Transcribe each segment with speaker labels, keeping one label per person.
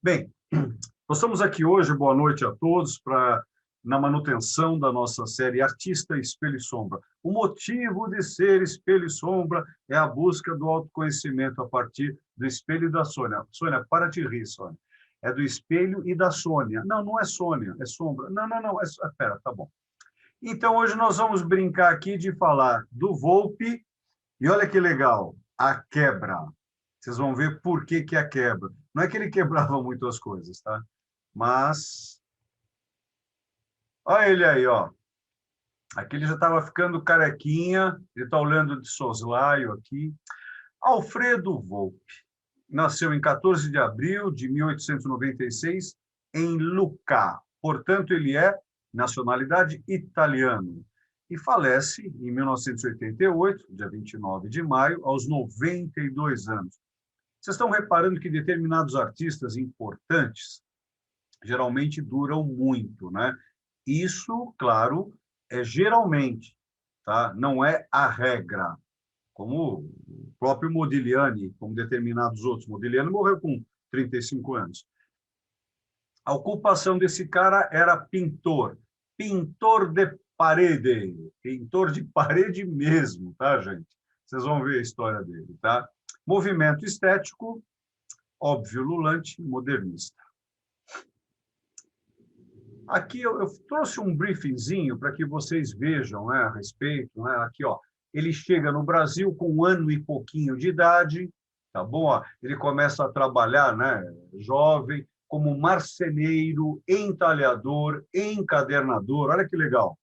Speaker 1: Bem, nós estamos aqui hoje, boa noite a todos, na manutenção da nossa série Artista Espelho e Sombra. O motivo de ser Espelho e Sombra é a busca do autoconhecimento a partir do espelho e da Sônia. Sônia, para de rir, Sônia. É do espelho e da Sônia. Não, não é Sônia, é Sombra. Não, espera, tá bom. Então, hoje nós vamos brincar aqui de falar do Volpe, e olha que legal, a quebra. Vocês vão ver por que é a quebra. Não é que ele quebrava muito as coisas, tá? Mas... Olha ele aí, ó. Aqui ele já estava ficando carequinha, ele está olhando de soslaio aqui. Alfredo Volpi nasceu em 14 de abril de 1896 em Lucca. Portanto, ele é nacionalidade italiana. E falece em 1988, dia 29 de maio, aos 92 anos. Vocês estão reparando que determinados artistas importantes geralmente duram muito, né? Isso, claro, é geralmente, tá? Não é a regra. Como o próprio Modigliani, como determinados outros. Modigliani morreu com 35 anos. A ocupação desse cara era pintor. Pintor de parede. Pintor de parede mesmo, tá, gente? Vocês vão ver a história dele, tá? Movimento estético, óbvio, lulante, modernista. Aqui eu trouxe um briefingzinho para que vocês vejam, né, a respeito. Né? Aqui, ó, ele chega no Brasil com 1 ano e pouquinho de idade, tá bom? Ó, ele começa a trabalhar, né, jovem, como marceneiro, entalhador, encadernador. Olha que legal.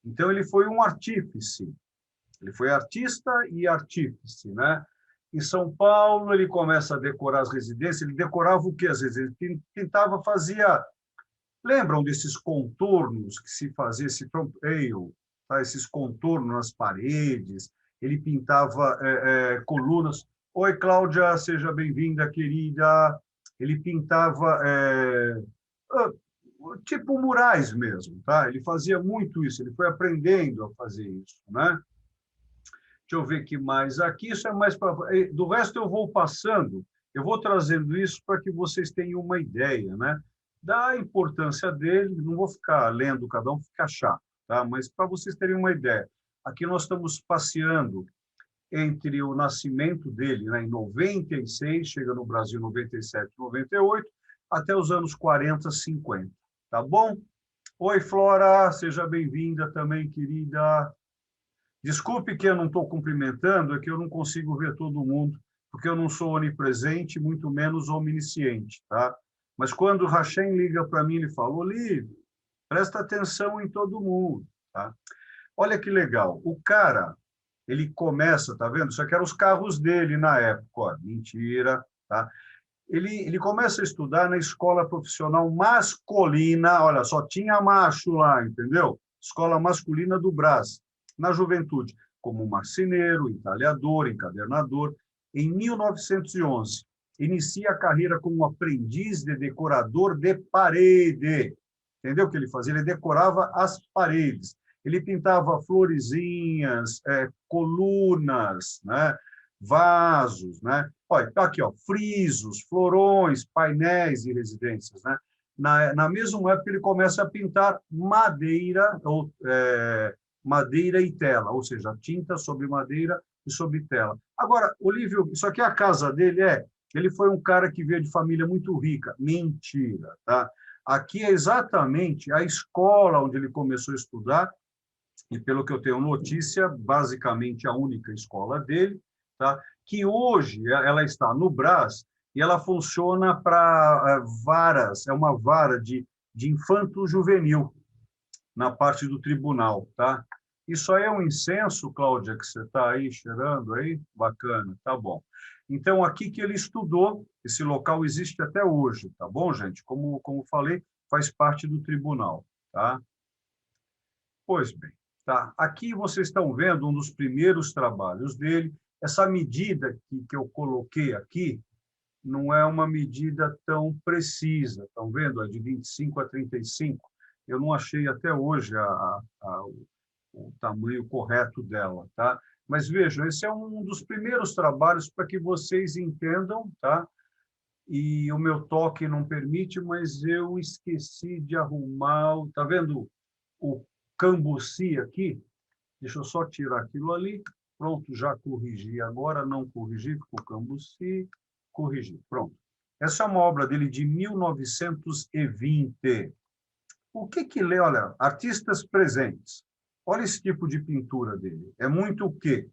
Speaker 1: Então, ele foi um artífice. Ele foi artista e artífice, né? Em São Paulo, ele começa a decorar as residências. Ele decorava o quê? Às vezes ele pintava, fazia... Lembram desses contornos que se fazia, esse fronteio, tá? Esses contornos nas paredes, ele pintava colunas. Oi, Cláudia, seja bem-vinda, querida. Ele pintava tipo murais mesmo, tá? Ele fazia muito isso, ele foi aprendendo a fazer isso, né? Deixa eu ver o que mais aqui, isso é mais para... Do resto eu vou passando, eu vou trazendo isso para que vocês tenham uma ideia, né? Da importância dele, não vou ficar lendo cada um, fica chato, tá? Mas para vocês terem uma ideia, aqui nós estamos passeando entre o nascimento dele, né, em 96, chega no Brasil em 97, 98, até os anos 40, 50, tá bom? Oi, Flora, seja bem-vinda também, querida. Desculpe que eu não estou cumprimentando, é que eu não consigo ver todo mundo, porque eu não sou onipresente, muito menos onisciente, tá? Mas quando o Rachem liga para mim, ele fala, Olívio, presta atenção em todo mundo, tá? Olha que legal, o cara, ele começa, tá vendo? Isso aqui eram os carros dele na época, ó, mentira, tá? Ele começa a estudar na escola profissional masculina, olha, só tinha macho lá, entendeu? Escola masculina do Brás, na juventude, como marceneiro, entalhador, encadernador. Em 1911, inicia a carreira como aprendiz de decorador de parede. Entendeu o que ele fazia? Ele decorava as paredes. Ele pintava florezinhas, colunas, né? Vasos, né? Olha, tá aqui, ó, frisos, florões, painéis de residências, né? Na mesma época, ele começa a pintar madeira, madeira e tela, ou seja, tinta sobre madeira e sobre tela. Agora, Olívio, isso aqui é a casa dele? Ele foi um cara que veio de família muito rica. Mentira, tá? Aqui é exatamente a escola onde ele começou a estudar, e pelo que eu tenho notícia, basicamente a única escola dele, tá? Que hoje ela está no Brás e ela funciona para varas, é uma vara de infanto-juvenil na parte do tribunal, tá? Isso aí é um incenso, Cláudia, que você está aí cheirando aí? Bacana, tá bom. Então, aqui que ele estudou, esse local existe até hoje, tá bom, gente? Como falei, faz parte do tribunal, tá? Pois bem, tá? Aqui vocês estão vendo um dos primeiros trabalhos dele. Essa medida que eu coloquei aqui não é uma medida tão precisa. Estão vendo? É de 25 a 35. Eu não achei até hoje o tamanho correto dela, tá? Mas vejam, esse é um dos primeiros trabalhos para que vocês entendam, tá? e o meu toque não permite, mas eu esqueci de arrumar. Tá vendo o Cambuci aqui? Deixa eu só tirar aquilo ali. Pronto, já corrigi agora, não corrigi, ficou Cambuci, corrigi. Pronto. Essa é uma obra dele de 1920. O que que lê? Olha, artistas presentes. Olha esse tipo de pintura dele. É muito o quê?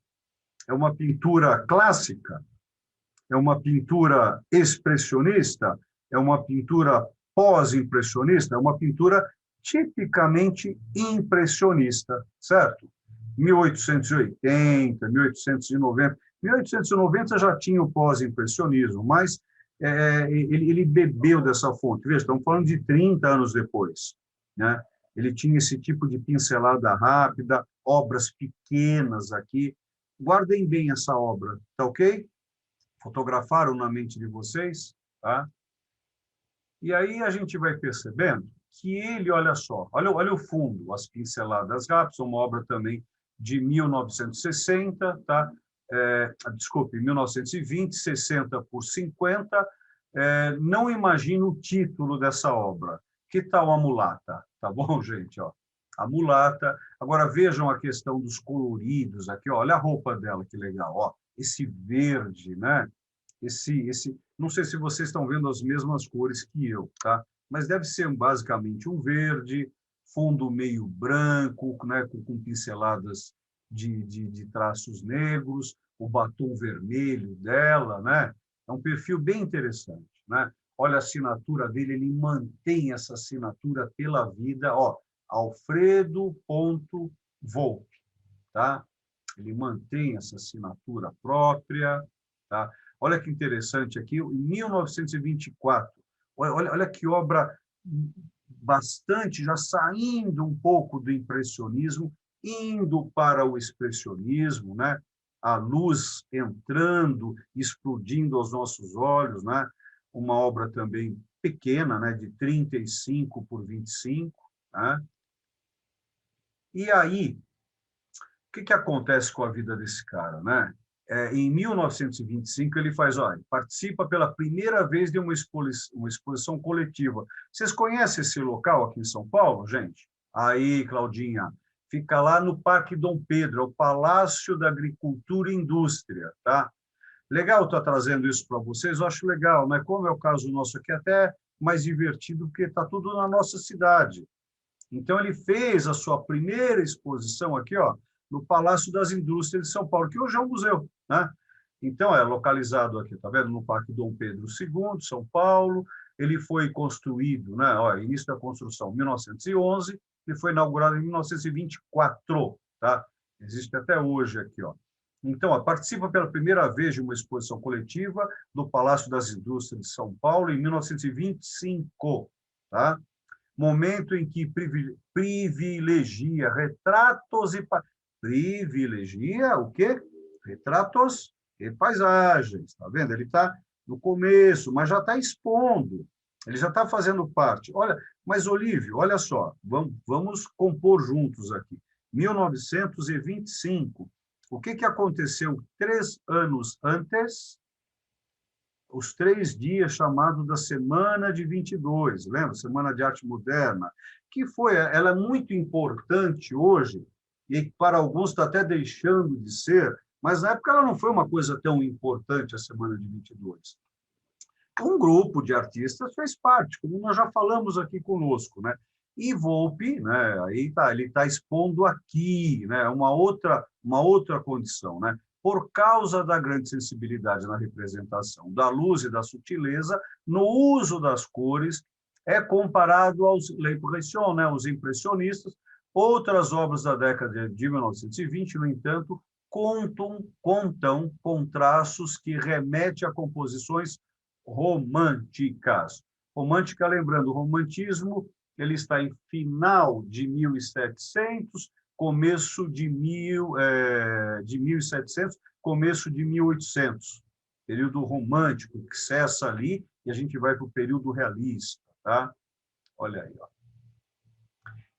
Speaker 1: É uma pintura clássica? É uma pintura expressionista? É uma pintura pós-impressionista? É uma pintura tipicamente impressionista, certo? 1880, 1890. 1890 já tinha o pós-impressionismo, mas ele bebeu dessa fonte. Veja, estamos falando de 30 anos depois, né? Ele tinha esse tipo de pincelada rápida, obras pequenas aqui. Guardem bem essa obra, tá ok? Fotografaram na mente de vocês, tá? E aí a gente vai percebendo que ele, olha só, olha o fundo, as pinceladas rápidas, uma obra também de 1960, tá? Desculpe, 1920, 60 por 50. Não imagino o título dessa obra. Que tal a mulata? Tá bom, gente? Ó, a mulata. Agora vejam a questão dos coloridos aqui. Ó, olha a roupa dela, que legal. Ó, esse verde, né? Não sei se vocês estão vendo as mesmas cores que eu, tá? Mas deve ser basicamente um verde, fundo meio branco, né? Com pinceladas de traços negros, o batom vermelho dela, né? É um perfil bem interessante, né? Olha a assinatura dele, ele mantém essa assinatura pela vida, ó, Alfredo.Volpe, tá? Ele mantém essa assinatura própria, tá? Olha que interessante aqui, em 1924. Olha que obra bastante, já saindo um pouco do impressionismo, indo para o expressionismo, né? A luz entrando, explodindo aos nossos olhos, né? Uma obra também pequena, né? De 35 por 25, né? E aí, o que acontece com a vida desse cara, né? Em 1925, ele faz, olha, participa pela primeira vez de uma exposição coletiva. Vocês conhecem esse local aqui em São Paulo, gente? Aí, Claudinha, fica lá no Parque Dom Pedro, é o Palácio da Agricultura e Indústria, tá? Legal estar trazendo isso para vocês, eu acho legal, né? Como é o caso nosso aqui, até mais divertido, porque está tudo na nossa cidade. Então, ele fez a sua primeira exposição aqui, ó, no Palácio das Indústrias de São Paulo, que hoje é um museu, né? Então, é localizado aqui, tá vendo? No Parque Dom Pedro II, São Paulo. Ele foi construído, né? Ó, início da construção, 1911, e foi inaugurado em 1924, tá? Existe até hoje aqui, ó. Então, ó, participa pela primeira vez de uma exposição coletiva do Palácio das Indústrias de São Paulo em 1925, tá? Momento em que privilegia retratos e privilegia o quê? Retratos e paisagens, tá vendo? Ele está no começo, mas já está expondo, ele já está fazendo parte. Olha, mas Olívio, olha só, vamos compor juntos aqui. 1925, o que aconteceu 3 anos antes? Os 3 dias chamados da Semana de 22, lembra? Semana de Arte Moderna, que ela é muito importante hoje, e para alguns está até deixando de ser, mas na época ela não foi uma coisa tão importante, a Semana de 22. Um grupo de artistas fez parte, como nós já falamos aqui conosco, né? E Volpe, né? Aí ele está expondo aqui, né? Uma outra condição, né? Por causa da grande sensibilidade na representação da luz e da sutileza, no uso das cores, é comparado aos Le Impression, né? Os impressionistas. Outras obras da década de 1920, no entanto, contam com traços que remetem a composições românticas. Romântica, lembrando, o romantismo ele está em final de 1700, começo de 1700, começo de 1800. Período romântico, que cessa ali, e a gente vai para o período realista. Tá? Olha aí. Ó.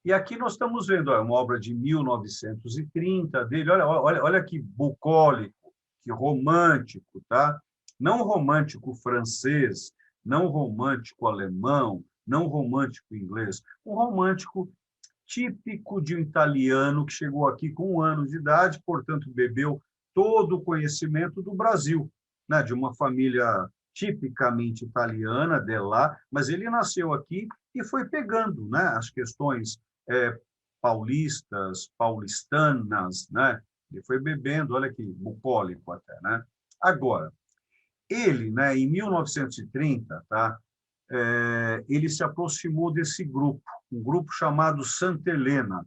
Speaker 1: E aqui nós estamos vendo ó, uma obra de 1930 dele. Olha que bucólico, que romântico. Tá? Não romântico francês, não romântico alemão, não romântico inglês, um romântico típico de um italiano que chegou aqui com 1 ano de idade, portanto, bebeu todo o conhecimento do Brasil, né? De uma família tipicamente italiana, de lá, mas ele nasceu aqui e foi pegando, né, as questões paulistas, paulistanas, né? Ele foi bebendo, olha aqui, bucólico até, né? Agora, ele, né, em 1930, tá, ele se aproximou desse grupo, um grupo chamado Santa Helena.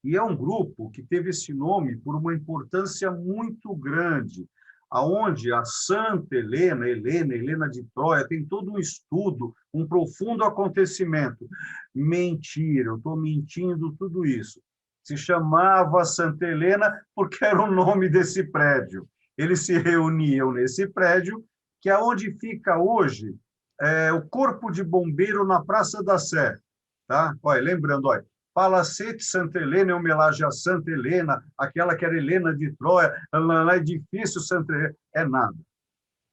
Speaker 1: E é um grupo que teve esse nome por uma importância muito grande, aonde a Santa Helena, Helena de Troia, tem todo um estudo, um profundo acontecimento. Mentira, eu estou mentindo tudo isso. Se chamava Santa Helena porque era o nome desse prédio. Eles se reuniam nesse prédio, que é onde fica hoje o Corpo de Bombeiro na Praça da Sé. Tá? Olha, lembrando, olha, Palacete Santa Helena é homenagem a Santa Helena, aquela que era Helena de Troia, lá edifício Santa Helena, é nada.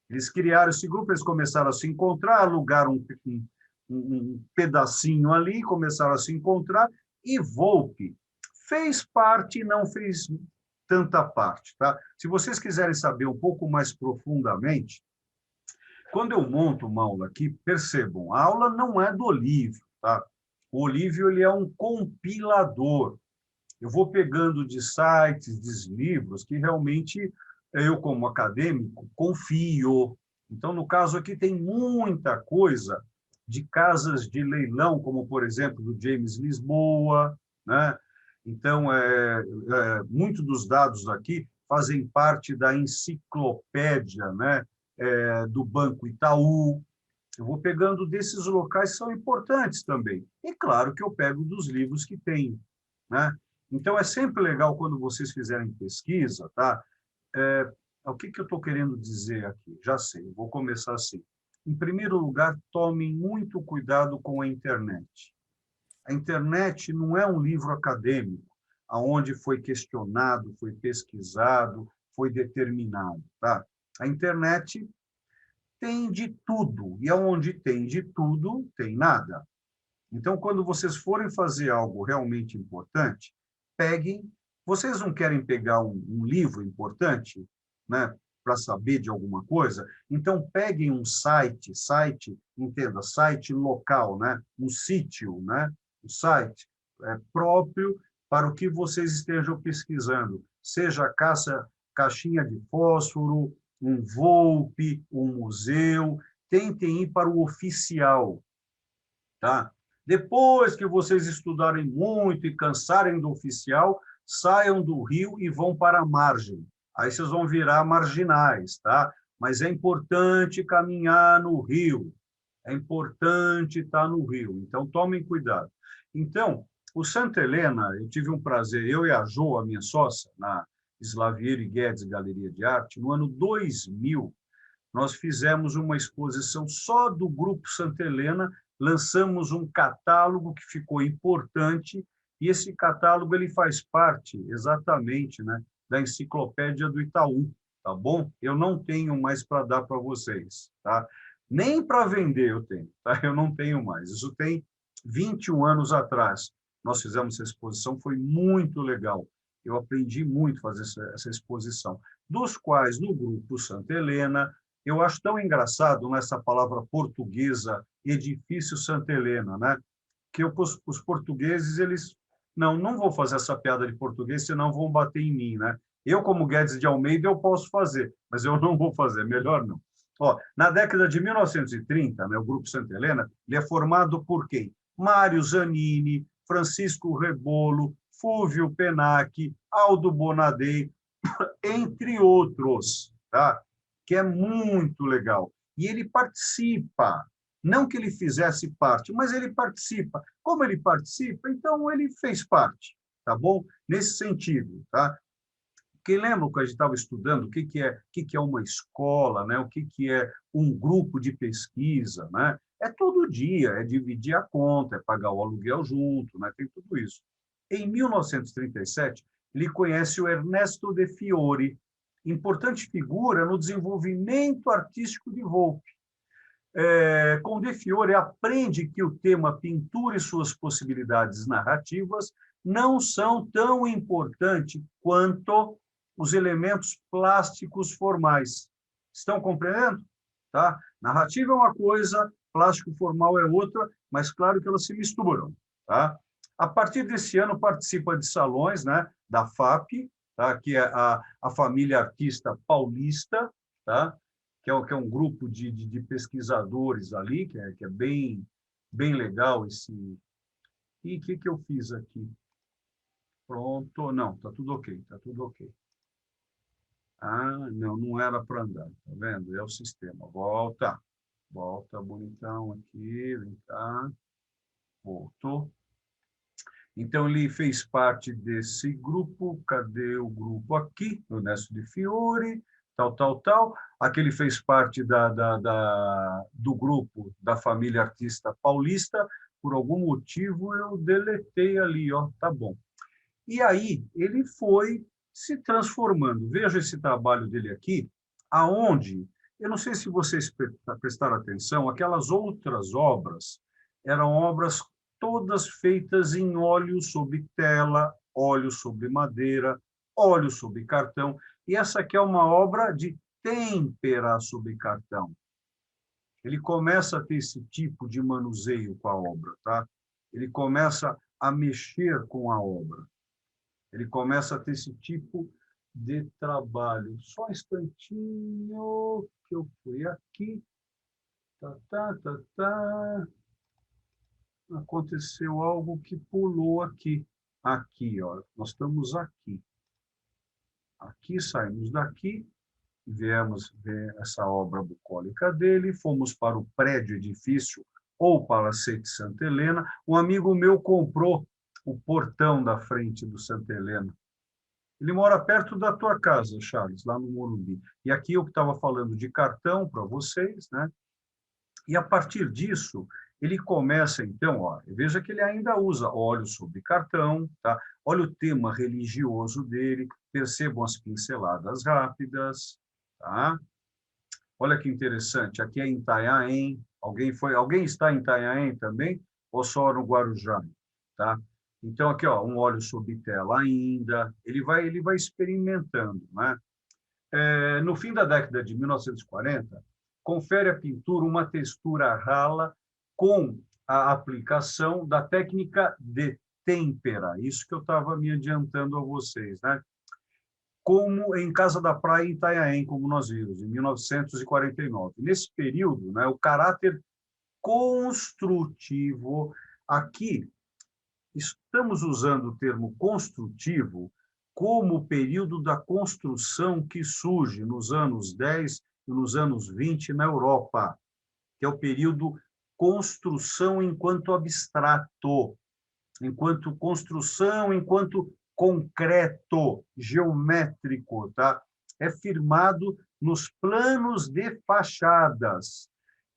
Speaker 1: Eles criaram esse grupo, eles começaram a se encontrar, alugaram um pedacinho ali, começaram a se encontrar, e Volpi fez parte e não fez tanta parte. Tá? Se vocês quiserem saber um pouco mais profundamente, quando eu monto uma aula aqui, percebam, a aula não é do Olívio, tá? O Olívio ele é um compilador. Eu vou pegando de sites, de livros, que realmente eu, como acadêmico, confio. Então, no caso aqui, tem muita coisa de casas de leilão, como, por exemplo, do James Lisboa, né? Então, muitos dos dados aqui fazem parte da enciclopédia, né? Do Banco Itaú. Eu vou pegando desses locais que são importantes também. E claro que eu pego dos livros que tenho, né? Então, é sempre legal quando vocês fizerem pesquisa, tá? O que eu estou querendo dizer aqui? Já sei, eu vou começar assim. Em primeiro lugar, tomem muito cuidado com a internet. A internet não é um livro acadêmico, aonde foi questionado, foi pesquisado, foi determinado, tá? A internet tem de tudo, e onde tem de tudo, tem nada. Então, quando vocês forem fazer algo realmente importante, peguem. Vocês não querem pegar um livro importante, né, para saber de alguma coisa? Então, peguem um site, entenda, site local, né, um sítio, né, um site próprio para o que vocês estejam pesquisando, seja caixinha de fósforo, um Volpe, um museu, tentem ir para o oficial, tá? Depois que vocês estudarem muito e cansarem do oficial, saiam do rio e vão para a margem. Aí vocês vão virar marginais, tá? Mas é importante caminhar no rio. É importante estar no rio. Então, tomem cuidado. Então, o Santa Helena, eu tive um prazer, eu e a Jo, a minha sócia, na Slaviero e Guedes Galeria de Arte, no ano 2000, nós fizemos uma exposição só do Grupo Santa Helena, lançamos um catálogo que ficou importante, e esse catálogo ele faz parte exatamente, né, da enciclopédia do Itaú, tá bom? Eu não tenho mais para dar para vocês, tá? Nem para vender eu tenho, tá? Eu não tenho mais. Isso tem 21 anos atrás. Nós fizemos essa exposição, foi muito legal. Eu aprendi muito a fazer essa exposição, dos quais, no Grupo Santa Helena, eu acho tão engraçado nessa palavra portuguesa, edifício Santa Helena, né? Que os portugueses, eles... Não vou fazer essa piada de português, senão vão bater em mim, né? Eu, como Guedes de Almeida, eu posso fazer, mas eu não vou fazer, melhor não. Ó, na década de 1930, né, o Grupo Santa Helena, ele é formado por quem? Mário Zanini, Francisco Rebolo, Fúvio Penac, Aldo Bonadei, entre outros, tá? Que é muito legal. E ele participa, não que ele fizesse parte, mas ele participa. Como ele participa, então ele fez parte, tá bom? Nesse sentido, tá? Porque lembra que a gente estava estudando o que é uma escola, né? O que é um grupo de pesquisa, né? É todo dia, é dividir a conta, é pagar o aluguel junto, né? Tem tudo isso. Em 1937, ele conhece o Ernesto de Fiori, importante figura no desenvolvimento artístico de Volpi. com De Fiore, aprende que o tema pintura e suas possibilidades narrativas não são tão importantes quanto os elementos plásticos formais. Estão compreendendo? Tá? Narrativa é uma coisa, plástico formal é outra, mas claro que elas se misturam. Tá? A partir desse ano, participa de salões, né, da FAP, tá? Que é a Família Artista Paulista, tá? Que é um grupo de pesquisadores ali, que é bem legal esse... E o que eu fiz aqui? Pronto, não, está tudo ok, está tudo ok. Ah, não era para andar, tá vendo? É o sistema. Volta, bonitão aqui, vem cá. Voltou. Então, ele fez parte desse grupo. Cadê o grupo aqui? Ernesto de Fiore, tal. Aqui ele fez parte do grupo da Família Artista Paulista. Por algum motivo, eu deletei ali, ó, tá bom. E aí, ele foi se transformando. Veja esse trabalho dele aqui, aonde, eu não sei se vocês prestaram atenção, aquelas outras obras eram obras todas feitas em óleo sobre tela, óleo sobre madeira, óleo sobre cartão, e essa aqui é uma obra de têmpera sobre cartão. Ele começa a ter esse tipo de manuseio com a obra, tá? Ele começa a mexer com a obra. Ele começa a ter esse tipo de trabalho. Só um instantinho que eu fui aqui. Aconteceu algo que pulou aqui. Aqui, ó, nós estamos aqui. Aqui, saímos daqui, viemos ver essa obra bucólica dele, fomos para o prédio edifício ou Palacete Santa Helena. Um amigo meu comprou o portão da frente do Santa Helena. Ele mora perto da tua casa, Charles, lá no Morumbi. E aqui eu estava falando de cartão para vocês, né? E a partir disso, ele começa, então, ó, veja que ele ainda usa óleo sobre cartão, tá? Olha o tema religioso dele, percebam as pinceladas rápidas, tá? Olha que interessante, aqui é em Itanhaém. Alguém está em Itanhaém também? Ou só no Guarujá? Tá? Então, aqui, ó, um óleo sob tela ainda. Ele vai experimentando, né? No fim da década de 1940, confere à pintura uma textura rala com a aplicação da técnica de têmpera. Isso que eu estava me adiantando a vocês, né? Como em Casa da Praia, em Itanhaém, como nós vimos, em 1949. Nesse período, né, o caráter construtivo, aqui, estamos usando o termo construtivo como o período da construção que surge nos anos 10 e nos anos 20 na Europa, que é o período construção enquanto abstrato, enquanto construção, enquanto concreto, geométrico, tá? É firmado nos planos de fachadas,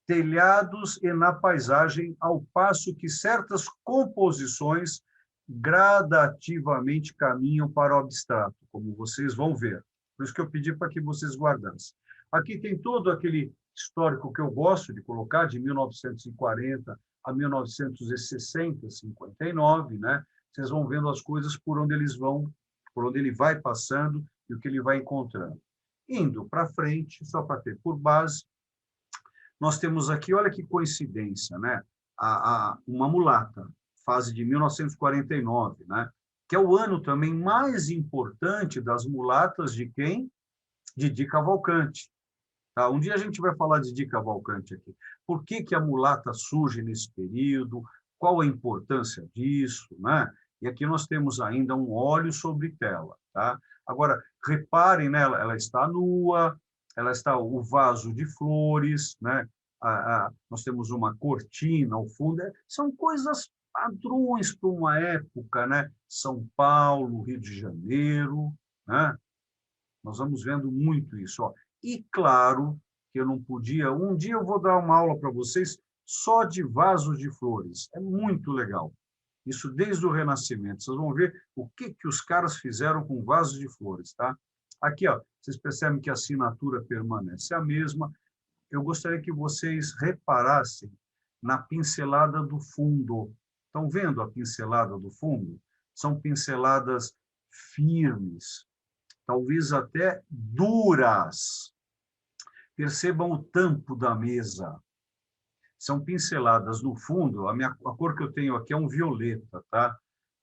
Speaker 1: telhados e na paisagem, ao passo que certas composições gradativamente caminham para o abstrato, como vocês vão ver. Por isso que eu pedi para que vocês guardassem. Aqui tem todo aquele histórico que eu gosto de colocar, de 1940 a 1960, 59, né? Vocês vão vendo as coisas por onde eles vão, por onde ele vai passando e o que ele vai encontrando. Indo para frente, só para ter por base, nós temos aqui, olha que coincidência, né? Uma mulata, fase de 1949, né? Que é o ano também mais importante das mulatas de quem? De Di Cavalcanti. Tá? Um dia a gente vai falar de Di Cavalcanti aqui. Por que a mulata surge nesse período? Qual a importância disso? Né? E aqui nós temos ainda um óleo sobre tela. Tá? Agora, reparem, né? Ela está nua, ela está o vaso de flores, né? Nós temos uma cortina ao fundo. São coisas padrões para uma época, né? São Paulo, Rio de Janeiro, né? Nós vamos vendo muito isso. Ó. E, claro, que eu não podia... Um dia eu vou dar uma aula para vocês só de vasos de flores. É muito legal. Isso desde o Renascimento. Vocês vão ver o que os caras fizeram com vasos de flores. Tá? Aqui, ó, vocês percebem que a assinatura permanece a mesma. eu gostaria que vocês reparassem na pincelada do fundo. Estão vendo a pincelada do fundo? São pinceladas firmes, talvez até duras. Percebam o tampo da mesa. São pinceladas no fundo. A cor que eu tenho aqui é um violeta, tá?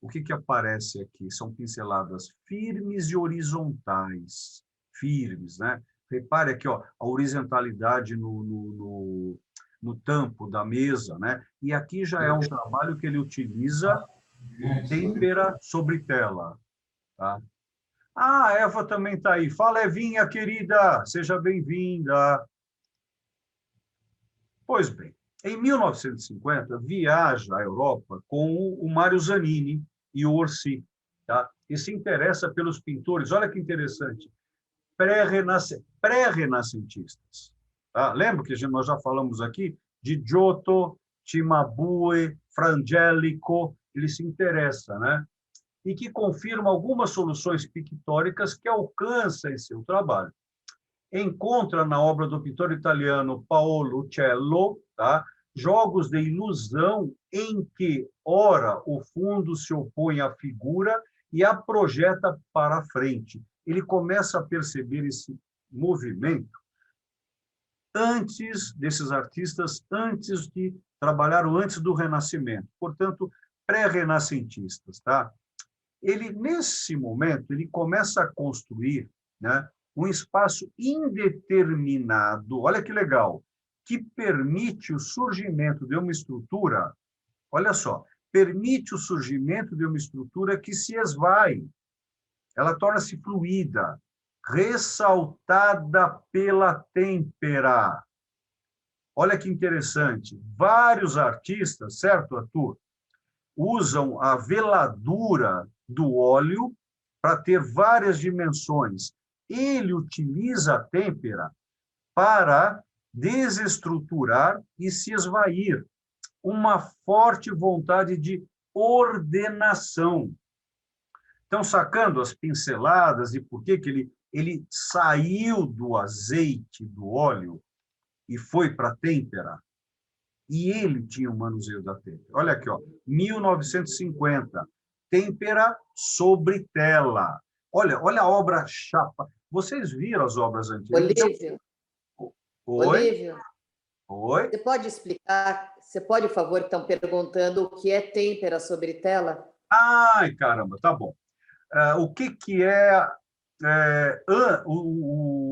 Speaker 1: O que aparece aqui? São pinceladas firmes e horizontais. Firmes, né? Repare aqui, ó, a horizontalidade no tampo da mesa, né? E aqui já é um trabalho que ele utiliza o têmpera sobre tela, tá? Ah, a Eva também está aí. Fala, Evinha, querida, seja bem-vinda. Pois bem, em 1950, viaja à Europa com o Mário Zanini e o Orsi, tá? E se interessa pelos pintores, olha que interessante, pré-renascentistas. Tá? Lembra que nós já falamos aqui de Giotto, Cimabue, Frangélico, ele se interessa, né? E que confirma algumas soluções pictóricas que alcança em seu trabalho. Encontra na obra do pintor italiano Paolo Uccello, tá? Jogos de ilusão em que, ora, o fundo se opõe à figura e a projeta para a frente. Ele começa a perceber esse movimento antes desses artistas, trabalharam antes do Renascimento, portanto, pré-renascentistas, tá? Ele, nesse momento, ele começa a construir, né, um espaço indeterminado, olha que legal, que permite o surgimento de uma estrutura, olha só, permite o surgimento de uma estrutura que se esvai, ela torna-se fluida, ressaltada pela têmpera. Olha que interessante, vários artistas, certo, Arthur, usam a veladura do óleo para ter várias dimensões. Ele utiliza a têmpera para desestruturar e se esvair. Uma forte vontade de ordenação. Estão sacando as pinceladas e por que ele saiu do azeite, do óleo, e foi para a têmpera? E ele tinha o manuseio da têmpera. Olha aqui, ó, 1950, têmpera sobre tela. Olha a obra chapa. Vocês viram as obras antigas?
Speaker 2: Olívio.
Speaker 1: Oi?
Speaker 2: Olívio.
Speaker 1: Oi?
Speaker 2: Você pode explicar? Você pode, por favor, estão perguntando o que é têmpera sobre tela?
Speaker 1: Ai, caramba, tá bom. O que é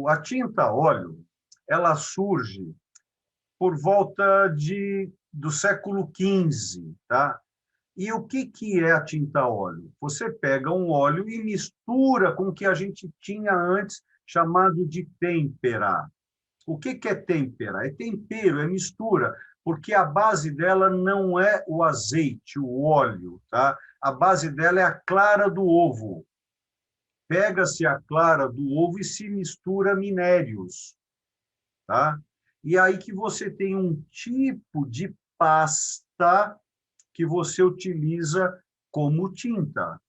Speaker 1: a tinta a óleo? Ela surge por volta do século XV, tá? E o que é a tinta a óleo? Você pega um óleo e mistura com o que a gente tinha antes chamado de têmpera. O que é têmpera? É tempero, é mistura, porque a base dela não é o azeite, o óleo, tá? A base dela é a clara do ovo. Pega-se a clara do ovo e se mistura minérios, tá? E aí que você tem um tipo de pasta que você utiliza como tinta.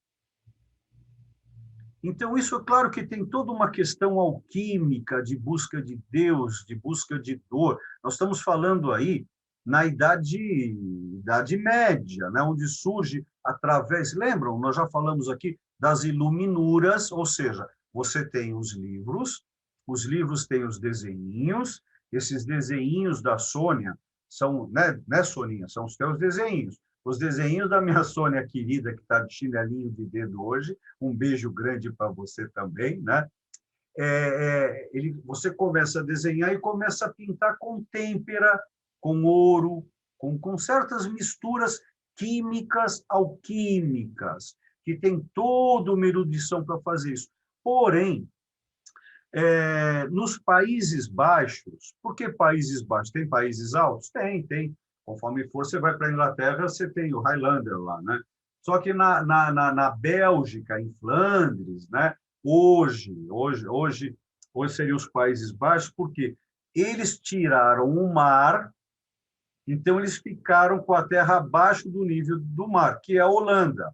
Speaker 1: Então, isso é claro que tem toda uma questão alquímica de busca de Deus, de busca de dor. Nós estamos falando aí na Idade Média, né, onde surge através... Lembram? Nós já falamos aqui das iluminuras, ou seja, você tem os livros têm os desenhinhos, esses desenhinhos da Sônia são, né, Soninha? São os teus desenhinhos. Os desenhinhos da minha Sônia querida, que está de chinelinho de dedo hoje, um beijo grande para você também, né? Você começa a desenhar e começa a pintar com têmpera, com ouro, com certas misturas químicas, alquímicas, que tem toda uma erudição para fazer isso. Porém, nos Países Baixos, por que Países Baixos? Tem países altos? Tem. Conforme for, você vai para a Inglaterra, você tem o Highlander lá, né? Só que na Bélgica, em Flandres, né? Hoje seriam os Países Baixos, porque eles tiraram o mar, então eles ficaram com a terra abaixo do nível do mar, que é a Holanda.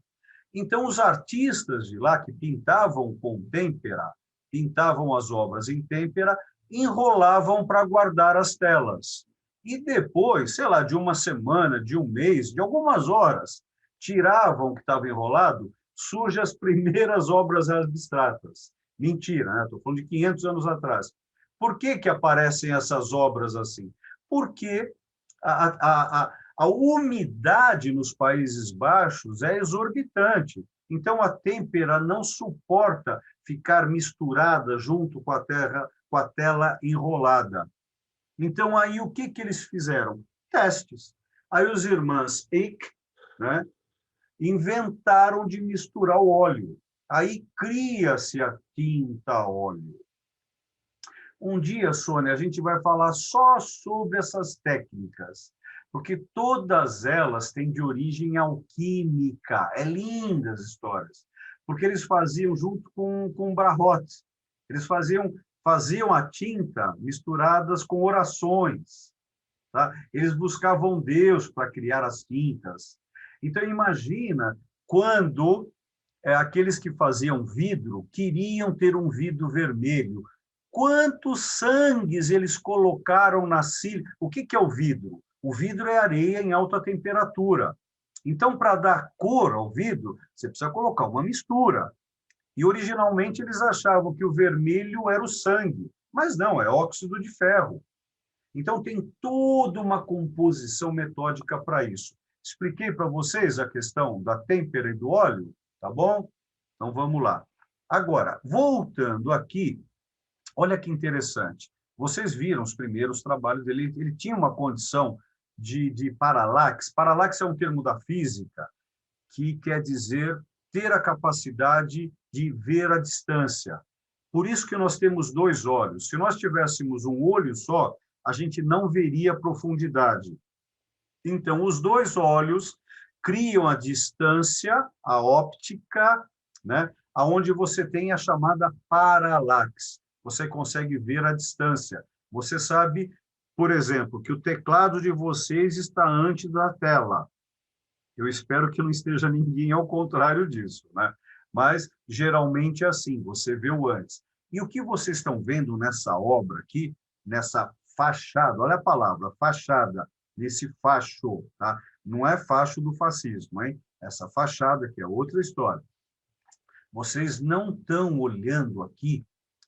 Speaker 1: Então, os artistas de lá que pintavam com têmpera, pintavam as obras em têmpera, enrolavam para guardar as telas. E depois, sei lá, de uma semana, de um mês, de algumas horas, tiravam o que estava enrolado, surgem as primeiras obras abstratas. Mentira, né? Estou falando de 500 anos atrás. Por que que aparecem essas obras assim? Porque a umidade nos Países Baixos é exorbitante. Então, a têmpera não suporta ficar misturada junto com a terra, com a tela enrolada. Então, aí, o que que eles fizeram? Testes. Aí, os irmãos Eck, né, inventaram de misturar o óleo. Aí, cria-se a tinta a óleo. Um dia, Sônia, a gente vai falar só sobre essas técnicas, porque todas elas têm de origem alquímica. É linda as histórias, porque eles faziam junto com Brahot. Eles faziam a tinta misturadas com orações. Tá? Eles buscavam Deus para criar as tintas. Então, imagina quando aqueles que faziam vidro queriam ter um vidro vermelho. Quantos sangues eles colocaram na cilha? O que é o vidro? O vidro é areia em alta temperatura. Então, para dar cor ao vidro, você precisa colocar uma mistura. E, originalmente, eles achavam que o vermelho era o sangue. Mas não, é óxido de ferro. Então, tem toda uma composição metódica para isso. Expliquei para vocês a questão da têmpera e do óleo, tá bom? Então, vamos lá. Agora, voltando aqui, olha que interessante. Vocês viram os primeiros trabalhos dele. Ele tinha uma condição de paralaxe. Paralaxe é um termo da física que quer dizer ter a capacidade de ver a distância. Por isso que nós temos dois olhos. Se nós tivéssemos um olho só, a gente não veria a profundidade. Então, os dois olhos criam a distância, a óptica, né, aonde você tem a chamada paralaxe. Você consegue ver a distância. Você sabe, por exemplo, que o teclado de vocês está antes da tela. Eu espero que não esteja ninguém ao contrário disso, né? Mas, geralmente, é assim, você vê o antes. E o que vocês estão vendo nessa obra aqui, nessa fachada, olha a palavra, fachada, nesse facho, tá? Não é facho do fascismo, hein? Essa fachada que é outra história. Vocês não estão olhando aqui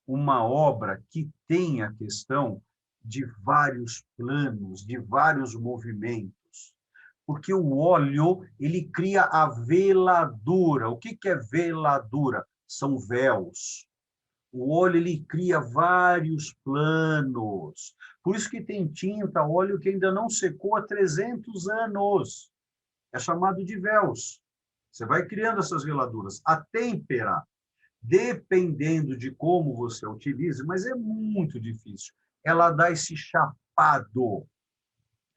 Speaker 1: uma obra que tem a questão de vários planos, de vários movimentos, porque o óleo ele cria a veladura. O que é veladura? São véus. O óleo ele cria vários planos. Por isso que tem tinta, óleo que ainda não secou há 300 anos. É chamado de véus. Você vai criando essas veladuras. A têmpera, dependendo de como você a utilize, mas é muito difícil. Ela dá esse chapado,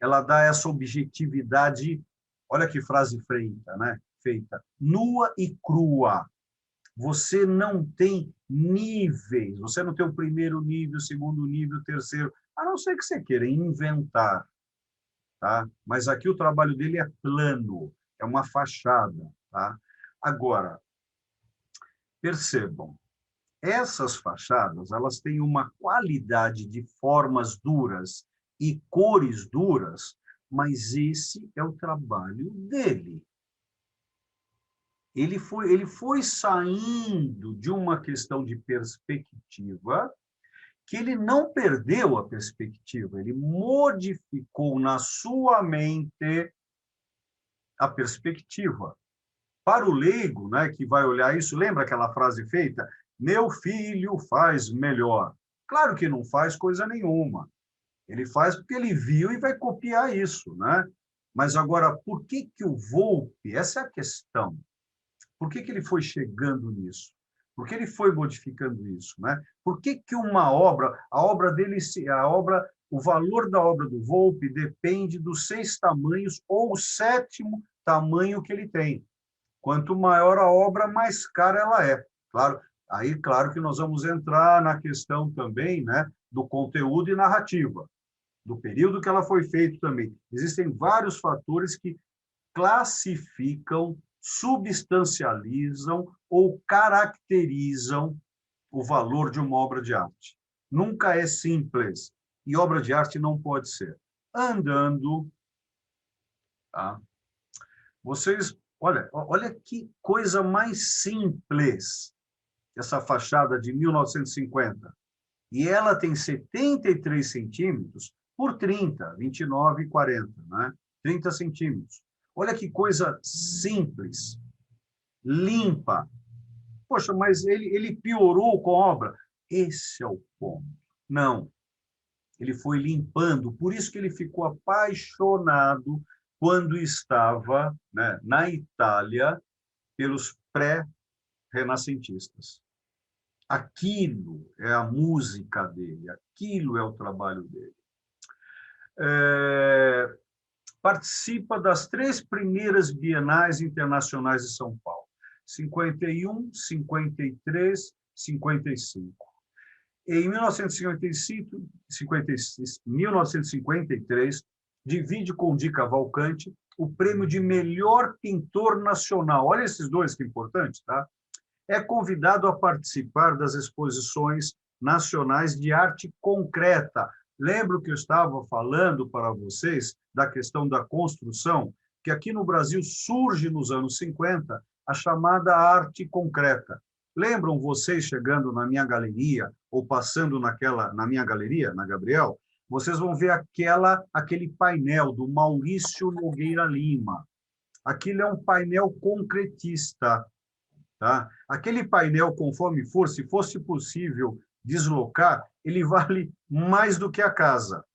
Speaker 1: ela dá essa objetividade, olha que frase feita, né? Feita, nua e crua. Você não tem níveis, você não tem o primeiro nível, o segundo nível, o terceiro, a não ser que você queira inventar, tá? Mas aqui o trabalho dele é plano, é uma fachada, tá? Agora, percebam, essas fachadas, elas têm uma qualidade de formas duras e cores duras, mas esse é o trabalho dele. Ele foi saindo de uma questão de perspectiva, que ele não perdeu a perspectiva, ele modificou na sua mente a perspectiva. Para o leigo, né, que vai olhar isso, lembra aquela frase feita? Meu filho faz melhor. Claro que não faz coisa nenhuma. Ele faz porque ele viu e vai copiar isso, né? Mas agora, por que que o Volpe, essa é a questão, por que que ele foi chegando nisso? Por que ele foi modificando isso, né? Por que que uma obra, a obra dele, o valor da obra do Volpe depende dos 6 tamanhos ou o 7º tamanho que ele tem. Quanto maior a obra, mais cara ela é. Claro, aí claro que nós vamos entrar na questão também, né, do conteúdo e narrativa, do período que ela foi feita também. Existem vários fatores que classificam, substancializam ou caracterizam o valor de uma obra de arte. nunca é simples. E obra de arte não pode ser. Andando, tá? Vocês, olha que coisa mais simples, essa fachada de 1950. E ela tem 73 centímetros por 30, 29 e 40, né? 30 centímetros. Olha que coisa simples, limpa. Poxa, mas ele piorou com a obra. Esse é o ponto. Não. Ele foi limpando, por isso que ele ficou apaixonado quando estava, né, na Itália pelos pré-renascentistas. Aquilo é a música dele, aquilo é o trabalho dele. Participa das 3 primeiras bienais internacionais de São Paulo, 51, 53, 55. Em 1953, divide com Di Cavalcanti o prêmio de melhor pintor nacional. Olha esses dois, que importante, tá? É convidado a participar das exposições nacionais de arte concreta. Lembro que eu estava falando para vocês da questão da construção, que aqui no Brasil surge nos anos 50 a chamada arte concreta. Lembram vocês chegando na minha galeria ou passando na minha galeria, na Gabriel? Vocês vão ver aquele painel do Maurício Nogueira Lima. Aquilo é um painel concretista. Tá? Aquele painel, conforme for, se fosse possível deslocar, ele vale mais do que a casa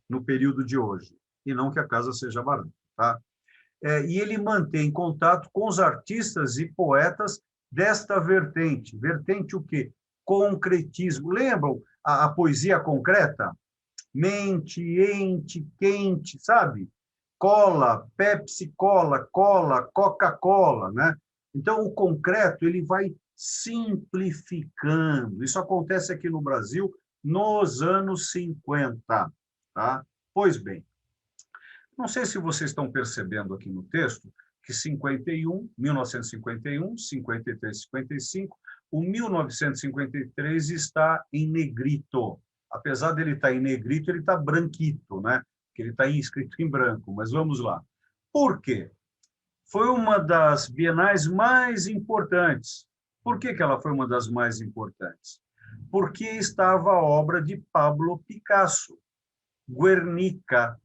Speaker 1: no período de hoje. E não que a casa seja barata. Tá? E ele mantém contato com os artistas e poetas desta vertente. Vertente o quê? Concretismo. Lembram a poesia concreta? Mente, ente, quente, sabe? Cola, Pepsi Cola, cola, Coca-Cola, né? Então, o concreto ele vai simplificando. Isso acontece aqui no Brasil nos anos 50. Tá? Pois bem, não sei se vocês estão percebendo aqui no texto que 1951, 53, 55, o 1953 está em negrito. Apesar dele estar em negrito, ele está branquito, né? Que ele está escrito em branco. Mas vamos lá. Por quê? Foi uma das bienais mais importantes. Por que ela foi uma das mais importantes? Porque estava a obra de Pablo Picasso, Guernica.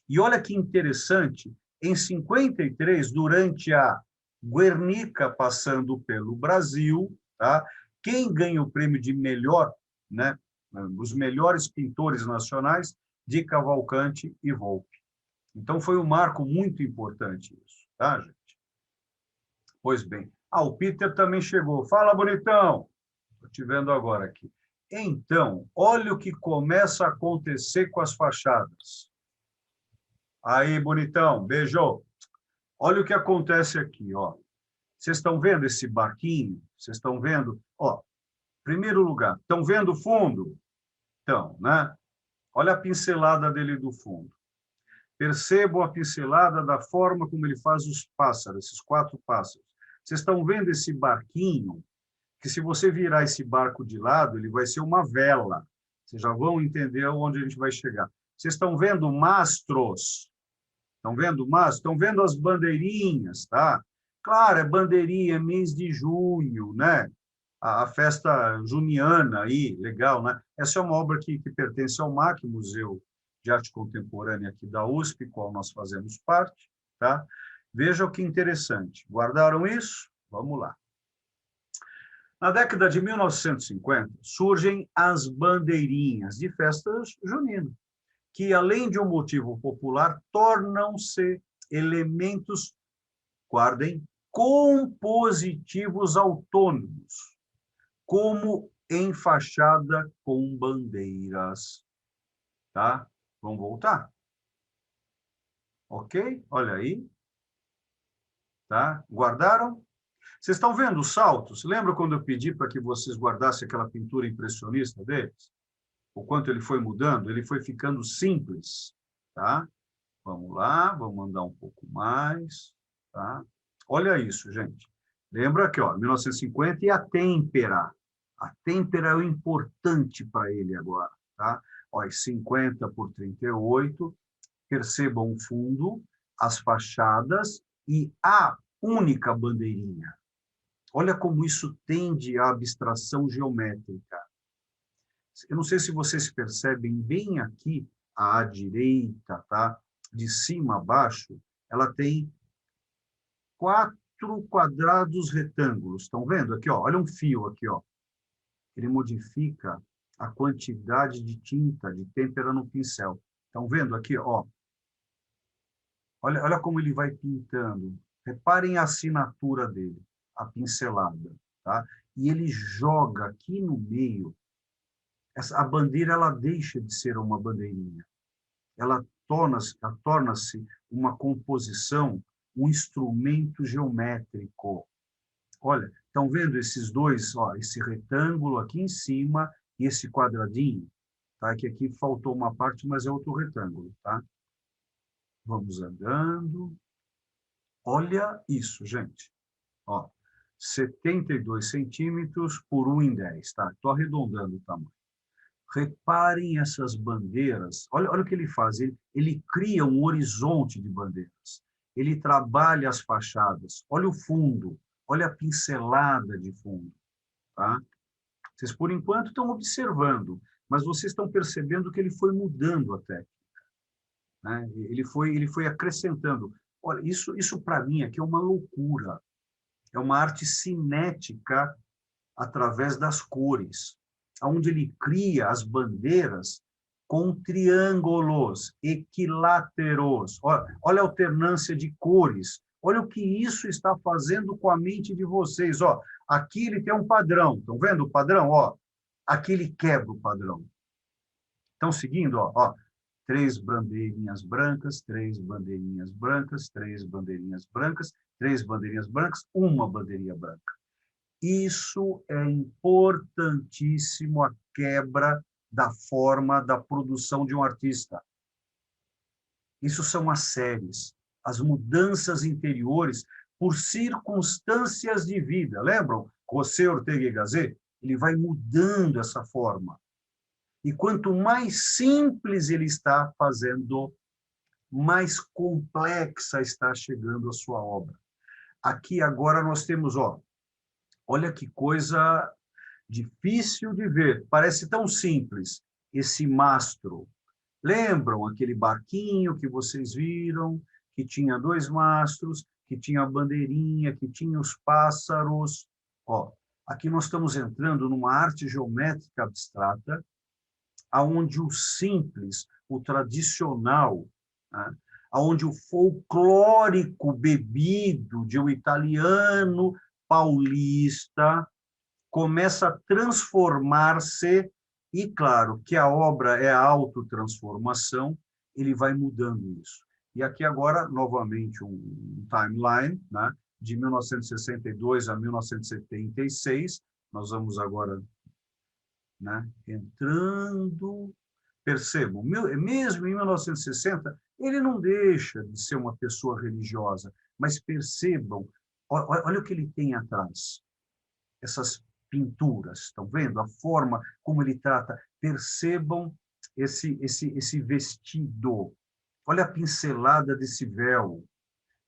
Speaker 1: E olha que interessante, em 53, durante a Guernica passando pelo Brasil, tá? Quem ganha o prêmio de melhor, né? Os melhores pintores nacionais, Di Cavalcanti e Volpi. Então, foi um marco muito importante isso, tá, gente? Pois bem. O Peter também chegou. Fala, bonitão! Estou te vendo agora aqui. Então, olha o que começa a acontecer com as fachadas. Aí, bonitão, beijo. Olha o que acontece aqui, ó. Vocês estão vendo esse barquinho? Vocês estão vendo? Ó, primeiro lugar, estão vendo o fundo? Então, né? Olha a pincelada dele do fundo. Percebam a pincelada da forma como ele faz os pássaros, esses 4 pássaros. Vocês estão vendo esse barquinho? Que se você virar esse barco de lado, ele vai ser uma vela. Vocês já vão entender onde a gente vai chegar. Vocês estão vendo mastros? Estão vendo mastros? Estão vendo as bandeirinhas, tá? Claro, é bandeirinha, é mês de junho, né? A festa juniana aí, legal, né? Essa é uma obra que pertence ao MAC, Museu de Arte Contemporânea aqui da USP, qual nós fazemos parte, tá? Vejam que interessante. Guardaram isso? Vamos lá. Na década de 1950, surgem as bandeirinhas de festa junina, que, além de um motivo popular, tornam-se elementos, guardem, compositivos autônomos, como em fachada com bandeiras. Tá? Vamos voltar? Ok? Olha aí. Tá? Guardaram? Vocês estão vendo os saltos? Lembra quando eu pedi para que vocês guardassem aquela pintura impressionista deles? O quanto ele foi mudando? Ele foi ficando simples. Tá? Vamos lá, vamos andar um pouco mais. Tá? Olha isso, gente. Lembra aqui, ó, 1950 e a têmpera. A têmpera é o importante para ele agora, tá? Ó, 50 por 38, percebam o fundo, as fachadas e a única bandeirinha. Olha como isso tende à abstração geométrica. Eu não sei se vocês percebem bem aqui, à direita, tá? De cima a baixo, ela tem 4 quadrados retângulos. Estão vendo aqui, ó? Olha um fio aqui, ó. Ele modifica a quantidade de tinta, de têmpera no pincel. Estão vendo aqui, ó? Olha como ele vai pintando. Reparem a assinatura dele, a pincelada, tá? E ele joga aqui no meio. A bandeira, ela deixa de ser uma bandeirinha. Ela torna-se uma composição, um instrumento geométrico. Olha, estão vendo esses dois, ó, esse retângulo aqui em cima e esse quadradinho, tá? Que aqui faltou uma parte, mas é outro retângulo, tá? Vamos andando. Olha isso, gente. Ó, 72 centímetros por 1,10, tá? Estou arredondando o tamanho. Reparem essas bandeiras. Olha o que ele faz. Ele cria um horizonte de bandeiras. Ele trabalha as fachadas. Olha o fundo. Olha a pincelada de fundo. Tá? Vocês, por enquanto, estão observando, mas vocês estão percebendo que ele foi mudando a técnica. Né? Ele foi acrescentando. Olha, isso para mim aqui é uma loucura. É uma arte cinética através das cores, onde ele cria as bandeiras com triângulos equiláteros. Olha a alternância de cores. Olha o que isso está fazendo com a mente de vocês. Ó, aqui ele tem um padrão. Estão vendo o padrão? Ó, aqui ele quebra o padrão. Estão seguindo? Ó, 3 bandeirinhas brancas, 3 bandeirinhas brancas, 3 bandeirinhas brancas, 3 bandeirinhas brancas, uma bandeirinha branca. Isso é importantíssimo, a quebra da forma da produção de um artista. Isso são as séries, as mudanças interiores por circunstâncias de vida. Lembram? José Ortega y Gasset? Ele vai mudando essa forma. E quanto mais simples ele está fazendo, mais complexa está chegando a sua obra. Aqui agora nós temos, ó, olha que coisa difícil de ver, parece tão simples, esse mastro. Lembram aquele barquinho que vocês viram, que tinha 2 mastros, que tinha a bandeirinha, que tinha os pássaros? Ó, aqui nós estamos entrando numa arte geométrica abstrata, onde o simples, o tradicional, né, onde o folclórico bebido de um italiano paulista começa a transformar-se, e claro que a obra é a autotransformação, ele vai mudando isso. E aqui agora, novamente, um timeline, né, de 1962 a 1976, nós vamos agora, né, entrando. Percebam, mesmo em 1960, ele não deixa de ser uma pessoa religiosa, mas percebam, olha o que ele tem atrás. Essas pinturas, estão vendo? A forma como ele trata. Percebam esse vestido. Olha a pincelada desse véu.